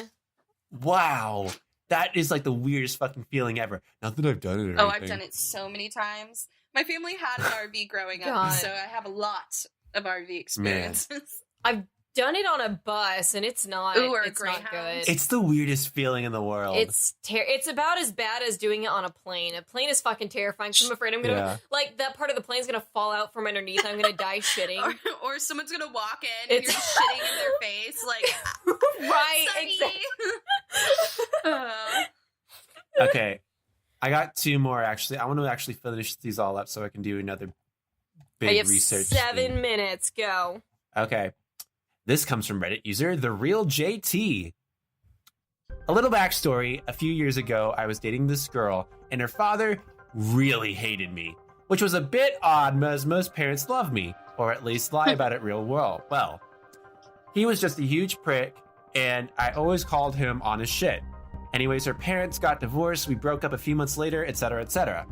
Wow. That is like the weirdest fucking feeling ever. Not that I've done it or Oh, I've anything. done it so many times. My family had an RV growing up, God. so I have a lot of RV experiences. I've done it on a bus, and it's not. Ooh, or a it's not Greyhound. good. It's the weirdest feeling in the world. It's about as bad as doing it on a plane. A plane is fucking terrifying. 'Cause I'm afraid I'm gonna Yeah. like that part of the plane's gonna fall out from underneath. I'm gonna die shitting. or someone's gonna walk in and It's- you're shitting in their face, like, Right, "Sorry." exactly. Okay. I got two more actually. I want to actually finish these all up so I can do another I big have research. 7 thing. minutes. Go. Okay. This comes from Reddit user The Real JT. A little backstory. A few years ago, I was dating this girl, and her father really hated me, which was a bit odd as most parents love me, or at least lie about it real well. He was just a huge prick, and I always called him on his shit. Anyways, her parents got divorced, we broke up a few months later, etc., etc.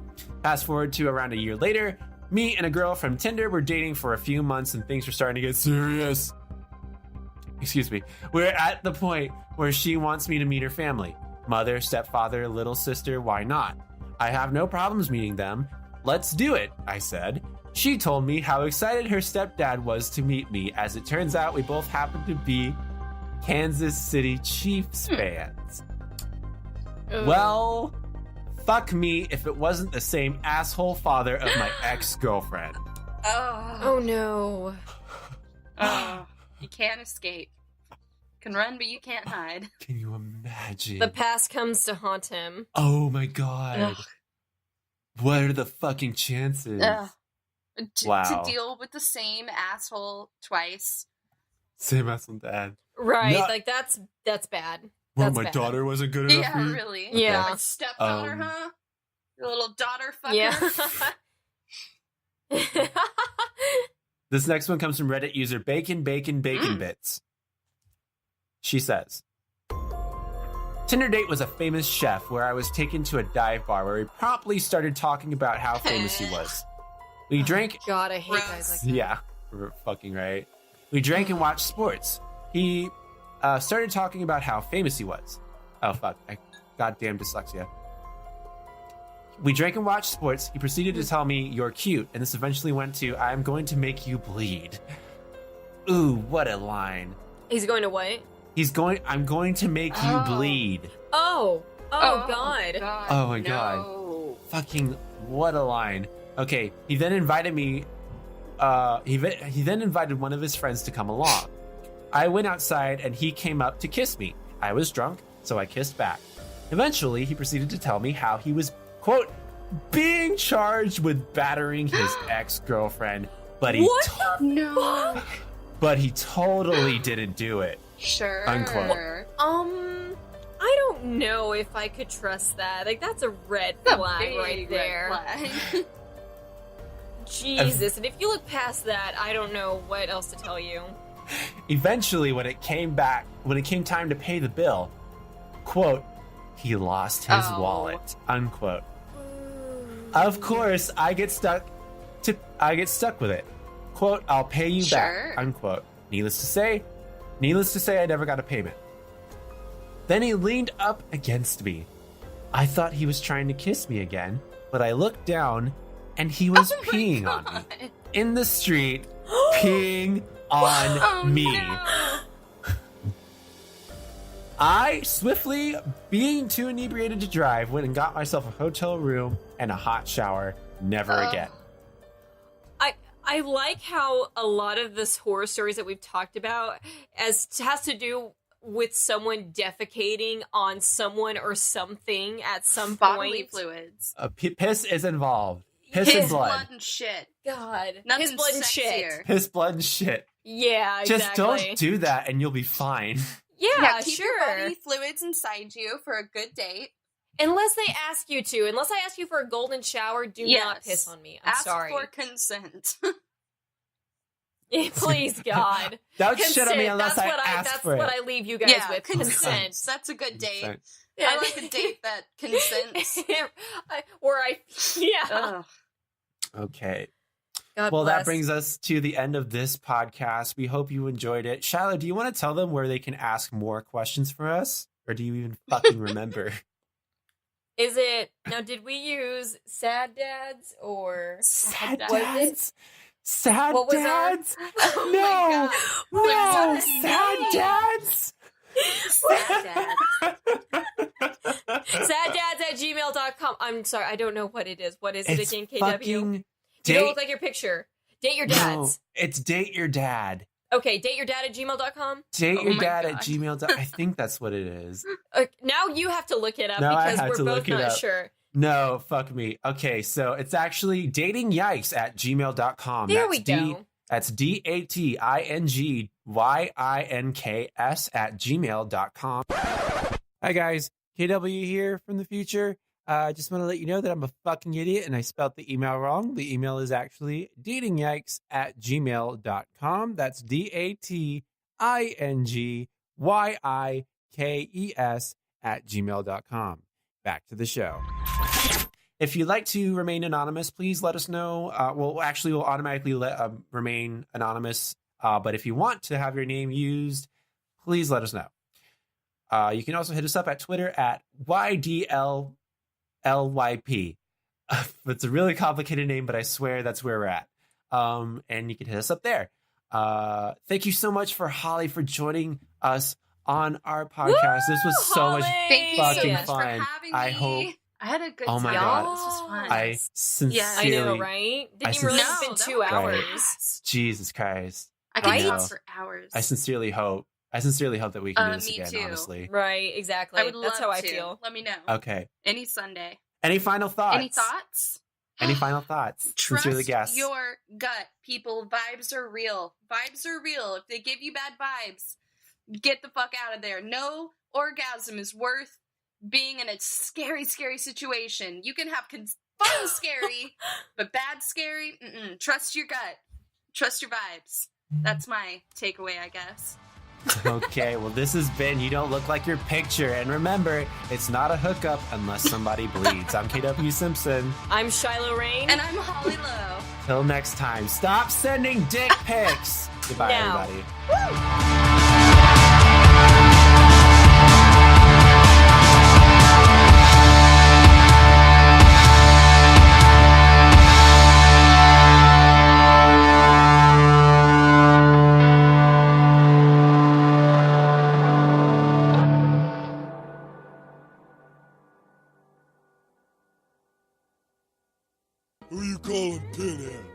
Fast forward to around a year later, me and a girl from Tinder were dating for a few months and things were starting to get serious. Excuse me. We're at the point where she wants me to meet her family. Mother, stepfather, little sister, why not? I have no problems meeting them. Let's do it, I said. She told me how excited her stepdad was to meet me. As it turns out, we both happen to be Kansas City Chiefs fans. Ugh. Well, fuck me if it wasn't the same asshole father of my ex-girlfriend. Oh no. Oh, you can't escape. Can run, but you can't hide. Can you imagine? The past comes to haunt him. Oh my god. Ugh. What are the fucking chances? Ugh. Wow. To deal with the same asshole twice. Same asshole dad. Right, Not- like that's bad. Well, That's my bad. daughter wasn't good enough Yeah, for you? really. Yeah. My stepdaughter, Um, huh? Your little daughter fucker. Yeah. This next one comes from Reddit user Bacon Mm. Bits. She says, Tinder date was a famous chef where I was taken to a dive bar where we promptly started talking about how famous he was. We drank. God, I hate Gross. guys like that. Yeah, we're fucking right. We drank and watched sports. He started talking about how famous he was. Oh, fuck. Goddamn dyslexia. We drank and watched sports. He proceeded to tell me, you're cute. And this eventually went to, I'm going to make you bleed. Ooh, what a line. He's going to what? I'm going to make you Oh. bleed. Oh God. Oh my God. No. Fucking, what a line. Okay, he then invited me, he then invited one of his friends to come along. I went outside and he came up to kiss me. I was drunk, so I kissed back. Eventually, he proceeded to tell me how he was, quote, being charged with battering his ex-girlfriend, but he What No. but he totally didn't do it. Sure. Unquote. I don't know if I could trust that. Like that's a red That's a flag big right red there. flag. Jesus, and if you look past that, I don't know what else to tell you. Eventually, when it came time to pay the bill, quote, he lost his Oh. wallet, unquote. Of course, I get stuck with it. Quote, I'll pay you Sure. back, unquote. Needless to say, I never got a payment. Then he leaned up against me. I thought he was trying to kiss me again, but I looked down and he was Oh my peeing on me. God. In the street, peeing on Oh, me. no. I, swiftly, being too inebriated to drive, went and got myself a hotel room and a hot shower. Never Ugh. again. I like how a lot of this horror stories that we've talked about has to do with someone defecating on someone or something at some Bodily point. fluids. Piss is involved. Piss and blood. and shit. God. Nothing His blood and sexier. shit. Piss, blood, and shit. Yeah, Just exactly. don't do that and you'll be fine. Yeah, keep sure. your body fluids inside you for a good date. Unless they ask you to. Unless I ask you for a golden shower, do not piss on me. I'm Ask sorry. for consent. Please, God. Don't shit on me unless that's I what ask that's for what it. I leave you guys with. Consent. That's a good date. Consent. I like a date that consents. Yeah. Ugh. Okay. God Well, bless. that brings us to the end of this podcast. We hope you enjoyed it. Shiloh, do you want to tell them where they can ask more questions for us? Or do you even fucking remember? Is it now? Did we use sad dads or Sad was it? dads? Sad What was our- dads? Oh No! my No! God. Sad dads! Sad dad. saddads@gmail.com? I'm sorry, I don't know what it is. What is it It's again? KW. fucking You don't look like your picture. Date your dads. No, it's date your dad. Okay, dateyourdad@gmail.com. Date Oh your my dad God. at gmail. I think that's what it is. Now you have to look it up Now I because have we're to both look it not up. sure. No, fuck me. Okay, so it's actually datingyikes@gmail.com. There That's we go. That's datingyinks@gmail.com. Hi guys, KW here from the future. I just want to let you know that I'm a fucking idiot and I spelled the email wrong. The email is actually datingyikes@gmail.com. That's datingyikes@gmail.com. Back to the show. If you'd like to remain anonymous, please let us know. We'll automatically remain anonymous. But if you want to have your name used, please let us know. You can also hit us up at Twitter at YDLLYP. It's a really complicated name, but I swear that's where we're at. And you can hit us up there. Thank you so much for Holly for joining us on our podcast. This was so much Thank you so fucking much for fun. having me. I hope. I had a good Oh my time. God. This was fun. I sincerely. I know, right? Didn't even realize it's been 2 that was hours. fast. Jesus Christ. I could Right? talk for hours. I sincerely hope that we can do this me again, too. honestly. Right, exactly. I would That's love how I to. feel. Let me know. Okay. Any Sunday. Any final thoughts? Any thoughts? Any final thoughts? Trust Sincerely guess. your gut, people. Vibes are real. Vibes are real. If they give you bad vibes, get the fuck out of there. No orgasm is worth being in a scary, scary situation. You can have fun scary, but bad scary, trust your gut. Trust your vibes. That's my takeaway, I guess. Okay, well, this has been You Don't Look Like Your Picture. And remember, it's not a hookup unless somebody bleeds. I'm KW Simpson. I'm Shiloh Rain. And I'm Holly Lowe. Till next time, stop sending dick pics. Goodbye, Now. everybody. Who you calling pinhead?